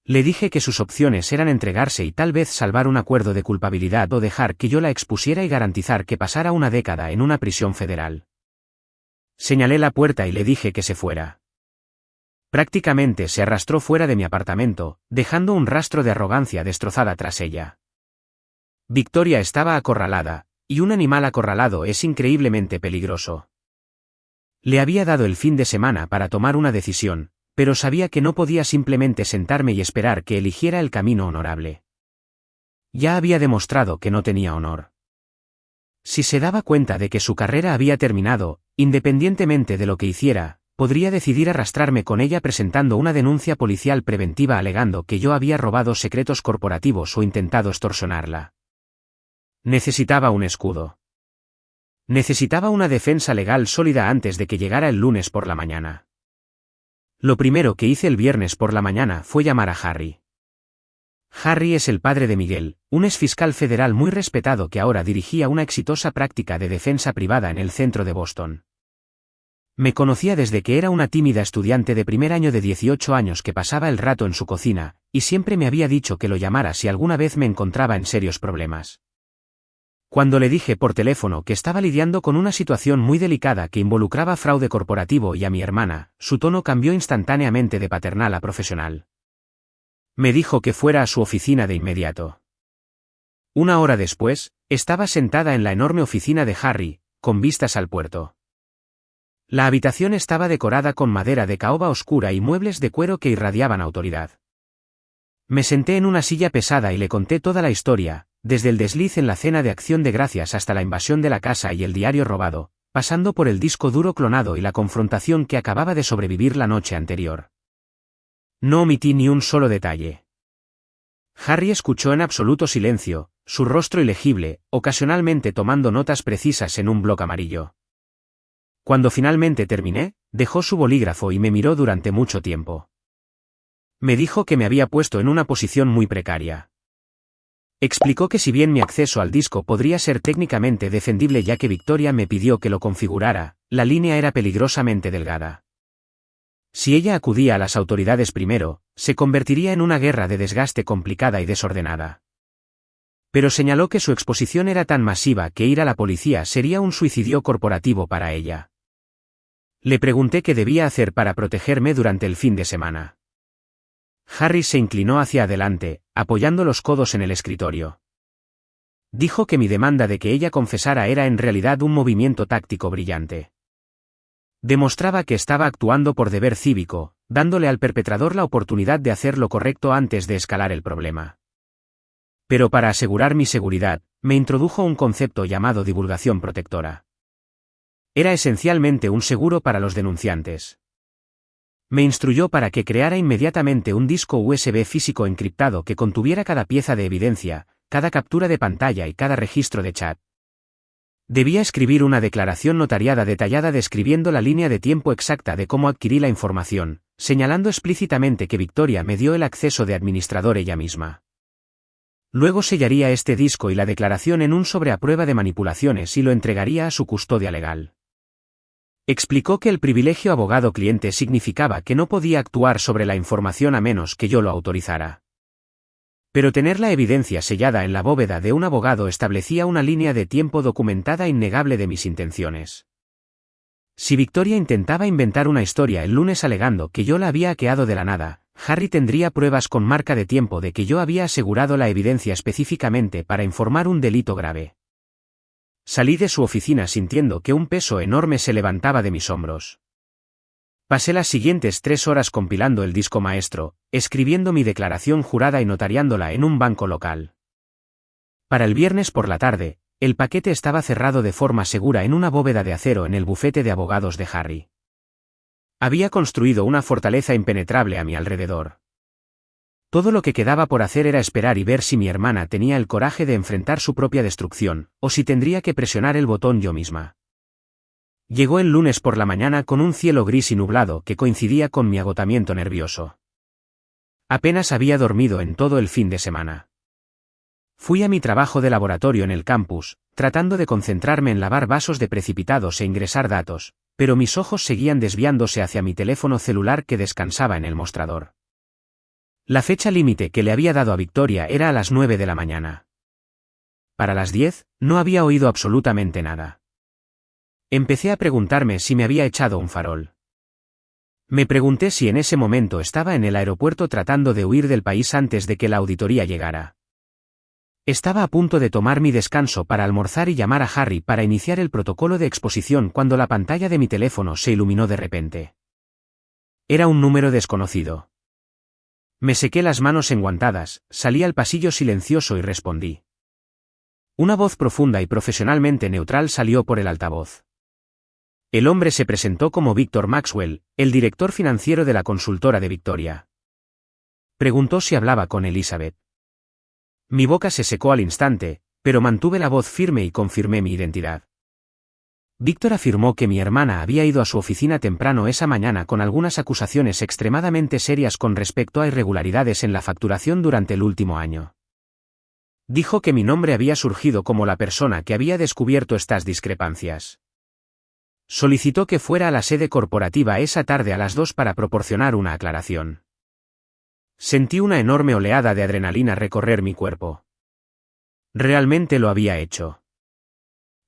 Le dije que sus opciones eran entregarse y tal vez salvar un acuerdo de culpabilidad o dejar que yo la expusiera y garantizar que pasara una década en una prisión federal. Señalé la puerta y le dije que se fuera. Prácticamente se arrastró fuera de mi apartamento, dejando un rastro de arrogancia destrozada tras ella. Victoria estaba acorralada, y un animal acorralado es increíblemente peligroso. Le había dado el fin de semana para tomar una decisión, pero sabía que no podía simplemente sentarme y esperar que eligiera el camino honorable. Ya había demostrado que no tenía honor. Si se daba cuenta de que su carrera había terminado, independientemente de lo que hiciera, podría decidir arrastrarme con ella presentando una denuncia policial preventiva alegando que yo había robado secretos corporativos o intentado extorsionarla. Necesitaba un escudo. Necesitaba una defensa legal sólida antes de que llegara el lunes por la mañana. Lo primero que hice el viernes por la mañana fue llamar a Harry. Harry es el padre de Miguel, un exfiscal federal muy respetado que ahora dirigía una exitosa práctica de defensa privada en el centro de Boston. Me conocía desde que era una tímida estudiante de primer año de 18 años que pasaba el rato en su cocina, y siempre me había dicho que lo llamara si alguna vez me encontraba en serios problemas. Cuando le dije por teléfono que estaba lidiando con una situación muy delicada que involucraba fraude corporativo y a mi hermana, su tono cambió instantáneamente de paternal a profesional. Me dijo que fuera a su oficina de inmediato. Una hora después, estaba sentada en la enorme oficina de Harry, con vistas al puerto. La habitación estaba decorada con madera de caoba oscura y muebles de cuero que irradiaban autoridad. Me senté en una silla pesada y le conté toda la historia, desde el desliz en la cena de Acción de Gracias hasta la invasión de la casa y el diario robado, pasando por el disco duro clonado y la confrontación que acababa de sobrevivir la noche anterior. No omití ni un solo detalle. Harry escuchó en absoluto silencio, su rostro ilegible, ocasionalmente tomando notas precisas en un bloc amarillo. Cuando finalmente terminé, dejó su bolígrafo y me miró durante mucho tiempo. Me dijo que me había puesto en una posición muy precaria. Explicó que si bien mi acceso al disco podría ser técnicamente defendible ya que Victoria me pidió que lo configurara, la línea era peligrosamente delgada. Si ella acudía a las autoridades primero, se convertiría en una guerra de desgaste complicada y desordenada. Pero señaló que su exposición era tan masiva que ir a la policía sería un suicidio corporativo para ella. Le pregunté qué debía hacer para protegerme durante el fin de semana. Harry se inclinó hacia adelante, apoyando los codos en el escritorio. Dijo que mi demanda de que ella confesara era en realidad un movimiento táctico brillante. Demostraba que estaba actuando por deber cívico, dándole al perpetrador la oportunidad de hacer lo correcto antes de escalar el problema. Pero para asegurar mi seguridad, me introdujo un concepto llamado divulgación protectora. Era esencialmente un seguro para los denunciantes. Me instruyó para que creara inmediatamente un disco USB físico encriptado que contuviera cada pieza de evidencia, cada captura de pantalla y cada registro de chat. Debía escribir una declaración notariada detallada describiendo la línea de tiempo exacta de cómo adquirí la información, señalando explícitamente que Victoria me dio el acceso de administrador ella misma. Luego sellaría este disco y la declaración en un sobre a prueba de manipulaciones y lo entregaría a su custodia legal. Explicó que el privilegio abogado-cliente significaba que no podía actuar sobre la información a menos que yo lo autorizara. Pero tener la evidencia sellada en la bóveda de un abogado establecía una línea de tiempo documentada innegable de mis intenciones. Si Victoria intentaba inventar una historia el lunes alegando que yo la había hackeado de la nada, Harry tendría pruebas con marca de tiempo de que yo había asegurado la evidencia específicamente para informar un delito grave. Salí de su oficina sintiendo que un peso enorme se levantaba de mis hombros. Pasé las siguientes 3 horas compilando el disco maestro, escribiendo mi declaración jurada y notariándola en un banco local. Para el viernes por la tarde, el paquete estaba cerrado de forma segura en una bóveda de acero en el bufete de abogados de Harry. Había construido una fortaleza impenetrable a mi alrededor. Todo lo que quedaba por hacer era esperar y ver si mi hermana tenía el coraje de enfrentar su propia destrucción, o si tendría que presionar el botón yo misma. Llegó el lunes por la mañana con un cielo gris y nublado que coincidía con mi agotamiento nervioso. Apenas había dormido en todo el fin de semana. Fui a mi trabajo de laboratorio en el campus, tratando de concentrarme en lavar vasos de precipitados e ingresar datos, pero mis ojos seguían desviándose hacia mi teléfono celular que descansaba en el mostrador. La fecha límite que le había dado a Victoria era a las 9 de la mañana. Para las 10, no había oído absolutamente nada. Empecé a preguntarme si me había echado un farol. Me pregunté si en ese momento estaba en el aeropuerto tratando de huir del país antes de que la auditoría llegara. Estaba a punto de tomar mi descanso para almorzar y llamar a Harry para iniciar el protocolo de exposición cuando la pantalla de mi teléfono se iluminó de repente. Era un número desconocido. Me sequé las manos enguantadas, salí al pasillo silencioso y respondí. Una voz profunda y profesionalmente neutral salió por el altavoz. El hombre se presentó como Víctor Maxwell, el director financiero de la consultora de Victoria. Preguntó si hablaba con Elizabeth. Mi boca se secó al instante, pero mantuve la voz firme y confirmé mi identidad. Víctor afirmó que mi hermana había ido a su oficina temprano esa mañana con algunas acusaciones extremadamente serias con respecto a irregularidades en la facturación durante el último año. Dijo que mi nombre había surgido como la persona que había descubierto estas discrepancias. Solicitó que fuera a la sede corporativa esa tarde a las 2 para proporcionar una aclaración. Sentí una enorme oleada de adrenalina recorrer mi cuerpo. Realmente lo había hecho.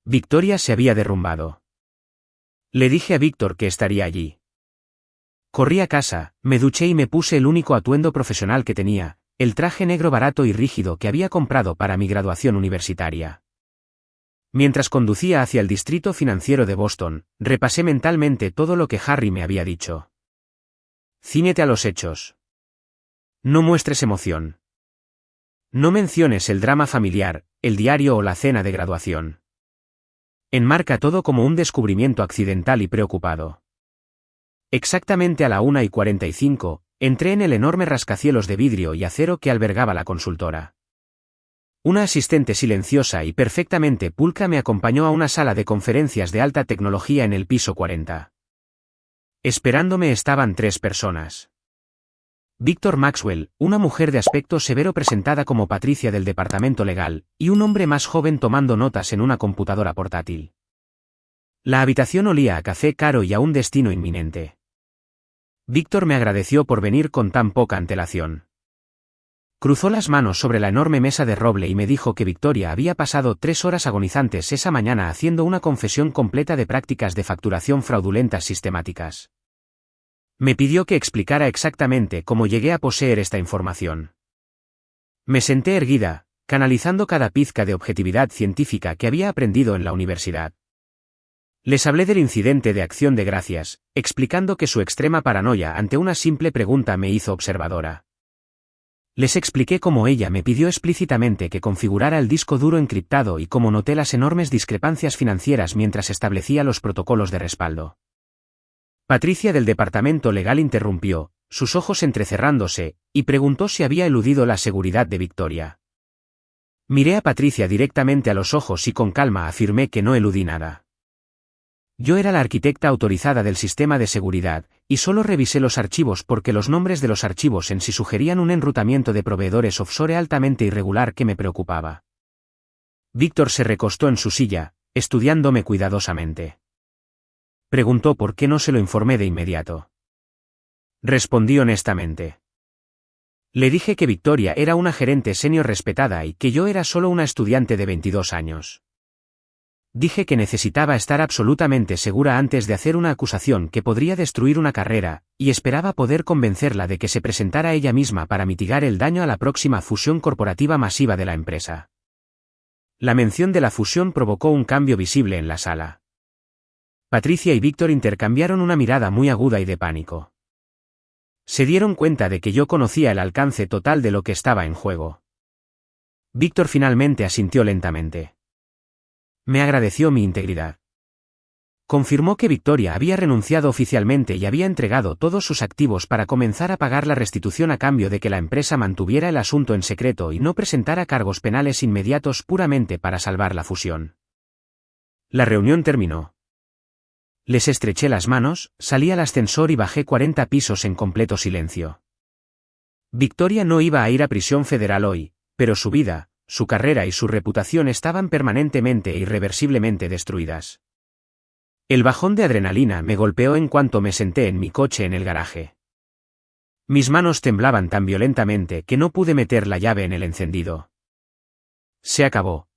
Victoria se había derrumbado. Le dije a Víctor que estaría allí. Corrí a casa, me duché y me puse el único atuendo profesional que tenía, el traje negro barato y rígido que había comprado para mi graduación universitaria. Mientras conducía hacia el distrito financiero de Boston, repasé mentalmente todo lo que Harry me había dicho. Cíñete a los hechos. No muestres emoción. No menciones el drama familiar, el diario o la cena de graduación. Enmarca todo como un descubrimiento accidental y preocupado. Exactamente a la 1:45, entré en el enorme rascacielos de vidrio y acero que albergaba la consultora. Una asistente silenciosa y perfectamente pulcra me acompañó a una sala de conferencias de alta tecnología en el piso 40. Esperándome estaban 3 personas. Víctor Maxwell, una mujer de aspecto severo presentada como Patricia del departamento legal, y un hombre más joven tomando notas en una computadora portátil. La habitación olía a café caro y a un destino inminente. Víctor me agradeció por venir con tan poca antelación. Cruzó las manos sobre la enorme mesa de roble y me dijo que Victoria había pasado 3 horas agonizantes esa mañana haciendo una confesión completa de prácticas de facturación fraudulentas sistemáticas. Me pidió que explicara exactamente cómo llegué a poseer esta información. Me senté erguida, canalizando cada pizca de objetividad científica que había aprendido en la universidad. Les hablé del incidente de Acción de Gracias, explicando que su extrema paranoia ante una simple pregunta me hizo observadora. Les expliqué cómo ella me pidió explícitamente que configurara el disco duro encriptado y cómo noté las enormes discrepancias financieras mientras establecía los protocolos de respaldo. Patricia del departamento legal interrumpió, sus ojos entrecerrándose, y preguntó si había eludido la seguridad de Victoria. Miré a Patricia directamente a los ojos y con calma afirmé que no eludí nada. Yo era la arquitecta autorizada del sistema de seguridad, y solo revisé los archivos porque los nombres de los archivos en sí sugerían un enrutamiento de proveedores offshore altamente irregular que me preocupaba. Víctor se recostó en su silla, estudiándome cuidadosamente. Preguntó por qué no se lo informé de inmediato. Respondí honestamente. Le dije que Victoria era una gerente senior respetada y que yo era solo una estudiante de 22 años. Dije que necesitaba estar absolutamente segura antes de hacer una acusación que podría destruir una carrera, y esperaba poder convencerla de que se presentara ella misma para mitigar el daño a la próxima fusión corporativa masiva de la empresa. La mención de la fusión provocó un cambio visible en la sala. Patricia y Víctor intercambiaron una mirada muy aguda y de pánico. Se dieron cuenta de que yo conocía el alcance total de lo que estaba en juego. Víctor finalmente asintió lentamente. Me agradeció mi integridad. Confirmó que Victoria había renunciado oficialmente y había entregado todos sus activos para comenzar a pagar la restitución a cambio de que la empresa mantuviera el asunto en secreto y no presentara cargos penales inmediatos puramente para salvar la fusión. La reunión terminó. Les estreché las manos, salí al ascensor y bajé 40 pisos en completo silencio. Victoria no iba a ir a prisión federal hoy, pero su vida, su carrera y su reputación estaban permanentemente e irreversiblemente destruidas. El bajón de adrenalina me golpeó en cuanto me senté en mi coche en el garaje. Mis manos temblaban tan violentamente que no pude meter la llave en el encendido. Se acabó.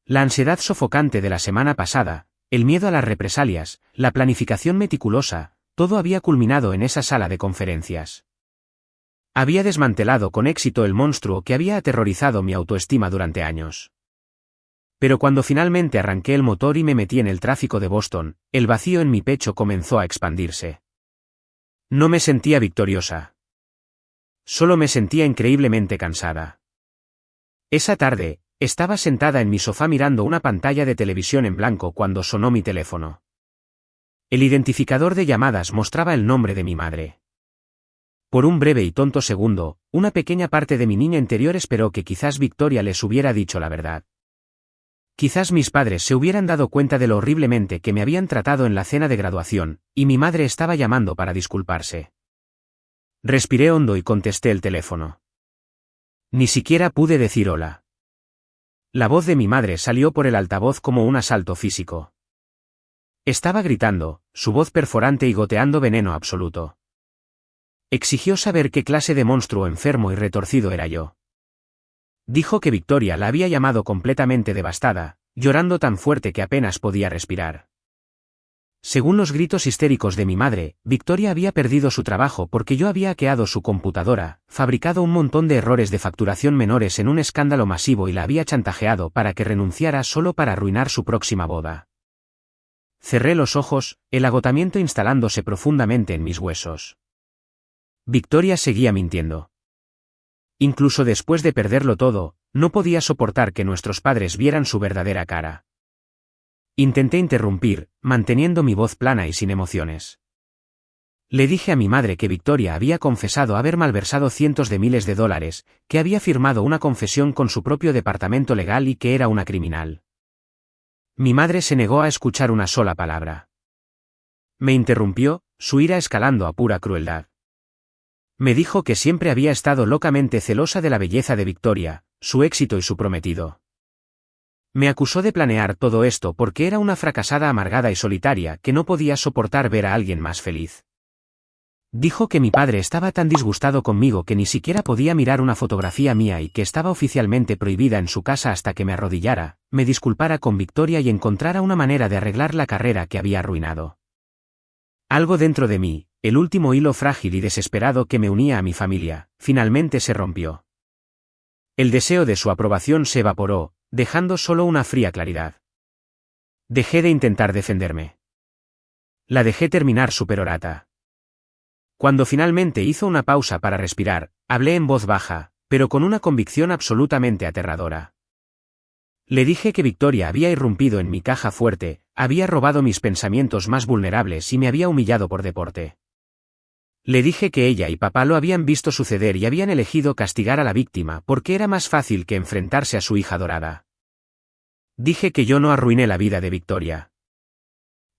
La ansiedad sofocante de la semana pasada, el miedo a las represalias, la planificación meticulosa, todo había culminado en esa sala de conferencias. Había desmantelado con éxito el monstruo que había aterrorizado mi autoestima durante años. Pero cuando finalmente arranqué el motor y me metí en el tráfico de Boston, el vacío en mi pecho comenzó a expandirse. No me sentía victoriosa. Solo me sentía increíblemente cansada. Esa tarde, estaba sentada en mi sofá mirando una pantalla de televisión en blanco cuando sonó mi teléfono. El identificador de llamadas mostraba el nombre de mi madre. Por un breve y tonto segundo, una pequeña parte de mi niña interior esperó que quizás Victoria les hubiera dicho la verdad. Quizás mis padres se hubieran dado cuenta de lo horriblemente que me habían tratado en la cena de graduación, y mi madre estaba llamando para disculparse. Respiré hondo y contesté el teléfono. Ni siquiera pude decir hola. La voz de mi madre salió por el altavoz como un asalto físico. Estaba gritando, su voz perforante y goteando veneno absoluto. Exigió saber qué clase de monstruo enfermo y retorcido era yo. Dijo que Victoria la había llamado completamente devastada, llorando tan fuerte que apenas podía respirar. Según los gritos histéricos de mi madre, Victoria había perdido su trabajo porque yo había hackeado su computadora, fabricado un montón de errores de facturación menores en un escándalo masivo y la había chantajeado para que renunciara solo para arruinar su próxima boda. Cerré los ojos, el agotamiento instalándose profundamente en mis huesos. Victoria seguía mintiendo. Incluso después de perderlo todo, no podía soportar que nuestros padres vieran su verdadera cara. Intenté interrumpir, manteniendo mi voz plana y sin emociones. Le dije a mi madre que Victoria había confesado haber malversado cientos de miles de dólares, que había firmado una confesión con su propio departamento legal y que era una criminal. Mi madre se negó a escuchar una sola palabra. Me interrumpió, su ira escalando a pura crueldad. Me dijo que siempre había estado locamente celosa de la belleza de Victoria, su éxito y su prometido. Me acusó de planear todo esto porque era una fracasada amargada y solitaria que no podía soportar ver a alguien más feliz. Dijo que mi padre estaba tan disgustado conmigo que ni siquiera podía mirar una fotografía mía y que estaba oficialmente prohibida en su casa hasta que me arrodillara, me disculpara con Victoria y encontrara una manera de arreglar la carrera que había arruinado. Algo dentro de mí, el último hilo frágil y desesperado que me unía a mi familia, finalmente se rompió. El deseo de su aprobación se evaporó, dejando solo una fría claridad. Dejé de intentar defenderme. La dejé terminar su perorata. Cuando finalmente hizo una pausa para respirar, hablé en voz baja, pero con una convicción absolutamente aterradora. Le dije que Victoria había irrumpido en mi caja fuerte, había robado mis pensamientos más vulnerables y me había humillado por deporte. Le dije que ella y papá lo habían visto suceder y habían elegido castigar a la víctima porque era más fácil que enfrentarse a su hija adorada. Dije que yo no arruiné la vida de Victoria.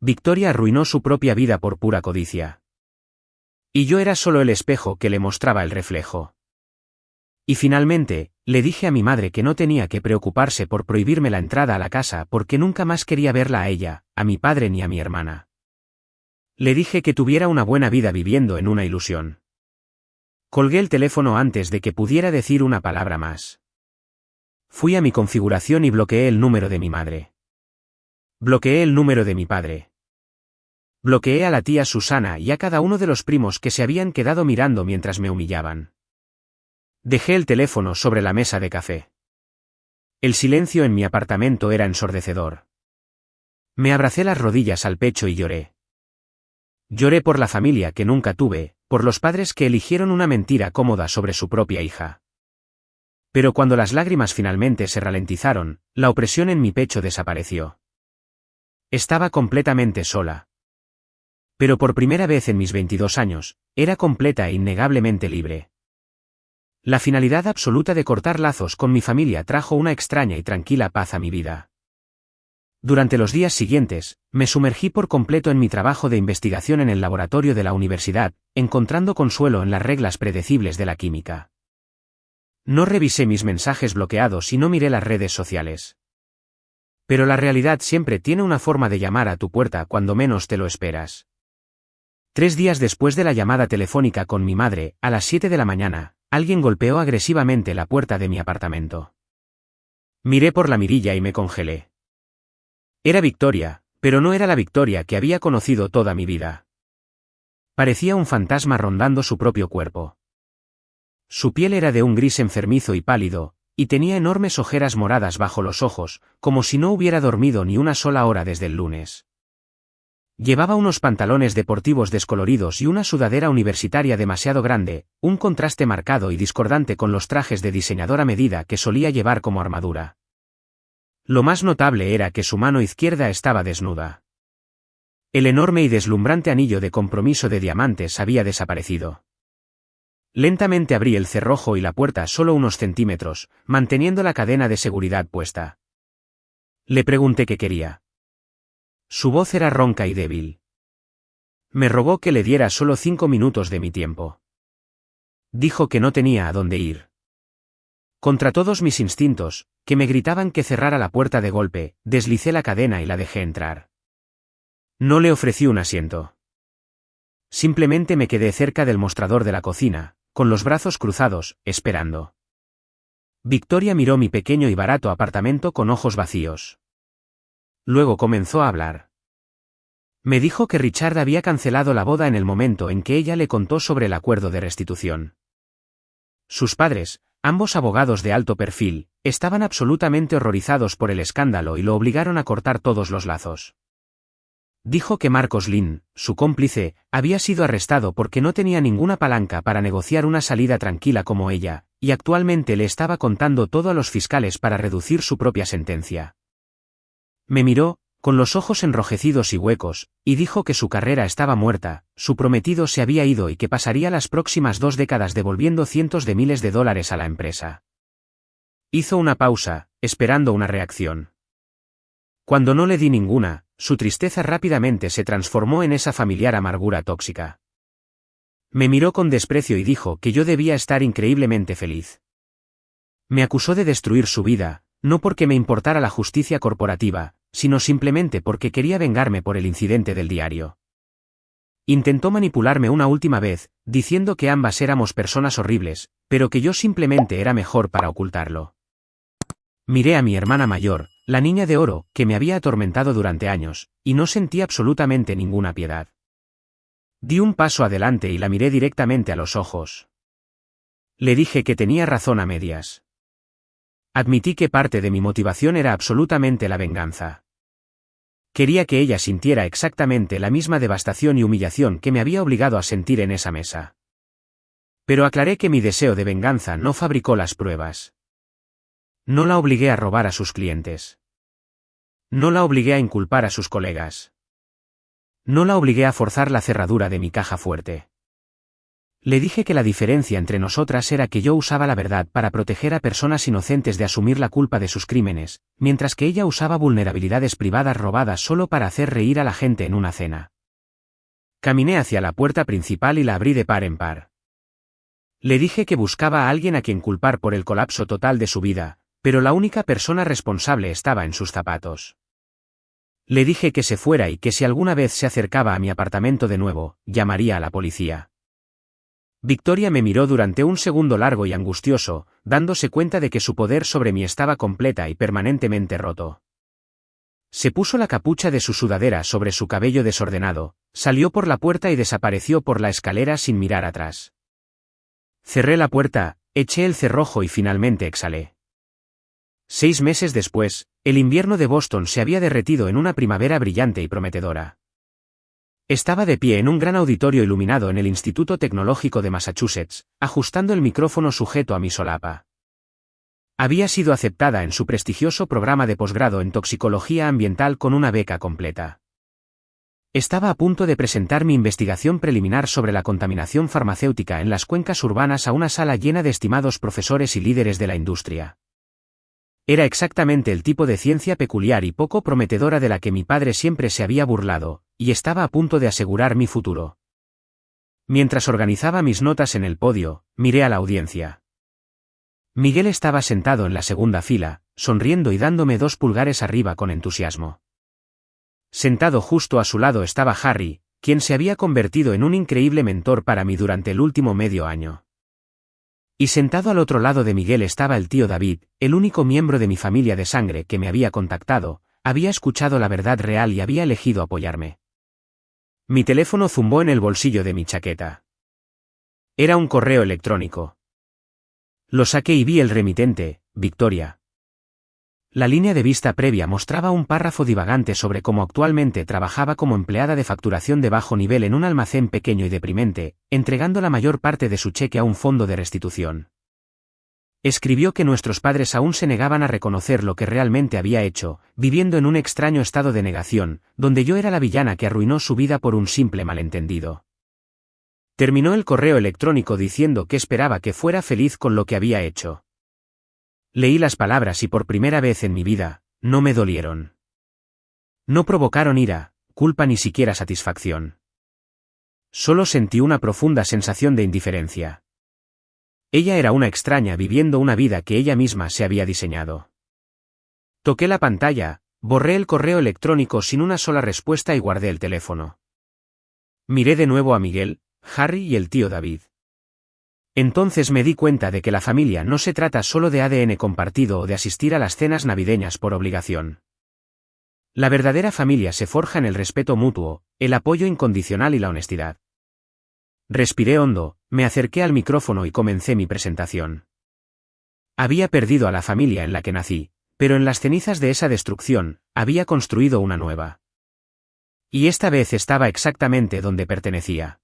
Victoria arruinó su propia vida por pura codicia. Y yo era solo el espejo que le mostraba el reflejo. Y finalmente, le dije a mi madre que no tenía que preocuparse por prohibirme la entrada a la casa porque nunca más quería verla a ella, a mi padre ni a mi hermana. Le dije que tuviera una buena vida viviendo en una ilusión. Colgué el teléfono antes de que pudiera decir una palabra más. Fui a mi configuración y bloqueé el número de mi madre. Bloqueé el número de mi padre. Bloqueé a la tía Susana y a cada uno de los primos que se habían quedado mirando mientras me humillaban. Dejé el teléfono sobre la mesa de café. El silencio en mi apartamento era ensordecedor. Me abracé las rodillas al pecho y lloré. Lloré por la familia que nunca tuve, por los padres que eligieron una mentira cómoda sobre su propia hija. Pero cuando las lágrimas finalmente se ralentizaron, la opresión en mi pecho desapareció. Estaba completamente sola. Pero por primera vez en mis 22 años, era completa e innegablemente libre. La finalidad absoluta de cortar lazos con mi familia trajo una extraña y tranquila paz a mi vida. Durante los días siguientes, me sumergí por completo en mi trabajo de investigación en el laboratorio de la universidad, encontrando consuelo en las reglas predecibles de la química. No revisé mis mensajes bloqueados y no miré las redes sociales. Pero la realidad siempre tiene una forma de llamar a tu puerta cuando menos te lo esperas. 3 días después de la llamada telefónica con mi madre, a las 7 de la mañana, alguien golpeó agresivamente la puerta de mi apartamento. Miré por la mirilla y me congelé. Era Victoria, pero no era la Victoria que había conocido toda mi vida. Parecía un fantasma rondando su propio cuerpo. Su piel era de un gris enfermizo y pálido, y tenía enormes ojeras moradas bajo los ojos, como si no hubiera dormido ni una sola hora desde el lunes. Llevaba unos pantalones deportivos descoloridos y una sudadera universitaria demasiado grande, un contraste marcado y discordante con los trajes de diseñador a medida que solía llevar como armadura. Lo más notable era que su mano izquierda estaba desnuda. El enorme y deslumbrante anillo de compromiso de diamantes había desaparecido. Lentamente abrí el cerrojo y la puerta solo unos centímetros, manteniendo la cadena de seguridad puesta. Le pregunté qué quería. Su voz era ronca y débil. Me rogó que le diera solo 5 minutos de mi tiempo. Dijo que no tenía a dónde ir. Contra todos mis instintos, que me gritaban que cerrara la puerta de golpe, deslicé la cadena y la dejé entrar. No le ofrecí un asiento. Simplemente me quedé cerca del mostrador de la cocina, con los brazos cruzados, esperando. Victoria miró mi pequeño y barato apartamento con ojos vacíos. Luego comenzó a hablar. Me dijo que Richard había cancelado la boda en el momento en que ella le contó sobre el acuerdo de restitución. Sus padres, ambos abogados de alto perfil, estaban absolutamente horrorizados por el escándalo y lo obligaron a cortar todos los lazos. Dijo que Marcos Lynn, su cómplice, había sido arrestado porque no tenía ninguna palanca para negociar una salida tranquila como ella, y actualmente le estaba contando todo a los fiscales para reducir su propia sentencia. Me miró, con los ojos enrojecidos y huecos, y dijo que su carrera estaba muerta, su prometido se había ido y que pasaría las próximas 2 décadas devolviendo cientos de miles de dólares a la empresa. Hizo una pausa, esperando una reacción. Cuando no le di ninguna, su tristeza rápidamente se transformó en esa familiar amargura tóxica. Me miró con desprecio y dijo que yo debía estar increíblemente feliz. Me acusó de destruir su vida, no porque me importara la justicia corporativa, sino simplemente porque quería vengarme por el incidente del diario. Intentó manipularme una última vez, diciendo que ambas éramos personas horribles, pero que yo simplemente era mejor para ocultarlo. Miré a mi hermana mayor, la niña de oro, que me había atormentado durante años, y no sentí absolutamente ninguna piedad. Di un paso adelante y la miré directamente a los ojos. Le dije que tenía razón a medias. Admití que parte de mi motivación era absolutamente la venganza. Quería que ella sintiera exactamente la misma devastación y humillación que me había obligado a sentir en esa mesa. Pero aclaré que mi deseo de venganza no fabricó las pruebas. No la obligué a robar a sus clientes. No la obligué a inculpar a sus colegas. No la obligué a forzar la cerradura de mi caja fuerte. Le dije que la diferencia entre nosotras era que yo usaba la verdad para proteger a personas inocentes de asumir la culpa de sus crímenes, mientras que ella usaba vulnerabilidades privadas robadas solo para hacer reír a la gente en una cena. Caminé hacia la puerta principal y la abrí de par en par. Le dije que buscaba a alguien a quien culpar por el colapso total de su vida, pero la única persona responsable estaba en sus zapatos. Le dije que se fuera y que si alguna vez se acercaba a mi apartamento de nuevo, llamaría a la policía. Victoria me miró durante un segundo largo y angustioso, dándose cuenta de que su poder sobre mí estaba completa y permanentemente roto. Se puso la capucha de su sudadera sobre su cabello desordenado, salió por la puerta y desapareció por la escalera sin mirar atrás. Cerré la puerta, eché el cerrojo y finalmente exhalé. 6 meses después, el invierno de Boston se había derretido en una primavera brillante y prometedora. Estaba de pie en un gran auditorio iluminado en el Instituto Tecnológico de Massachusetts, ajustando el micrófono sujeto a mi solapa. Había sido aceptada en su prestigioso programa de posgrado en toxicología ambiental con una beca completa. Estaba a punto de presentar mi investigación preliminar sobre la contaminación farmacéutica en las cuencas urbanas a una sala llena de estimados profesores y líderes de la industria. Era exactamente el tipo de ciencia peculiar y poco prometedora de la que mi padre siempre se había burlado, y estaba a punto de asegurar mi futuro. Mientras organizaba mis notas en el podio, miré a la audiencia. Miguel estaba sentado en la segunda fila, sonriendo y dándome 2 pulgares arriba con entusiasmo. Sentado justo a su lado estaba Harry, quien se había convertido en un increíble mentor para mí durante el último medio año. Y sentado al otro lado de Miguel estaba el tío David, el único miembro de mi familia de sangre que me había contactado, había escuchado la verdad real y había elegido apoyarme. Mi teléfono zumbó en el bolsillo de mi chaqueta. Era un correo electrónico. Lo saqué y vi el remitente, Victoria. La línea de vista previa mostraba un párrafo divagante sobre cómo actualmente trabajaba como empleada de facturación de bajo nivel en un almacén pequeño y deprimente, entregando la mayor parte de su cheque a un fondo de restitución. Escribió que nuestros padres aún se negaban a reconocer lo que realmente había hecho, viviendo en un extraño estado de negación, donde yo era la villana que arruinó su vida por un simple malentendido. Terminó el correo electrónico diciendo que esperaba que fuera feliz con lo que había hecho. Leí las palabras y por primera vez en mi vida, no me dolieron. No provocaron ira, culpa ni siquiera satisfacción. Solo sentí una profunda sensación de indiferencia. Ella era una extraña viviendo una vida que ella misma se había diseñado. Toqué la pantalla, borré el correo electrónico sin una sola respuesta y guardé el teléfono. Miré de nuevo a Miguel, Harry y el tío David. Entonces me di cuenta de que la familia no se trata solo de ADN compartido o de asistir a las cenas navideñas por obligación. La verdadera familia se forja en el respeto mutuo, el apoyo incondicional y la honestidad. Respiré hondo, me acerqué al micrófono y comencé mi presentación. Había perdido a la familia en la que nací, pero en las cenizas de esa destrucción, había construido una nueva. Y esta vez estaba exactamente donde pertenecía.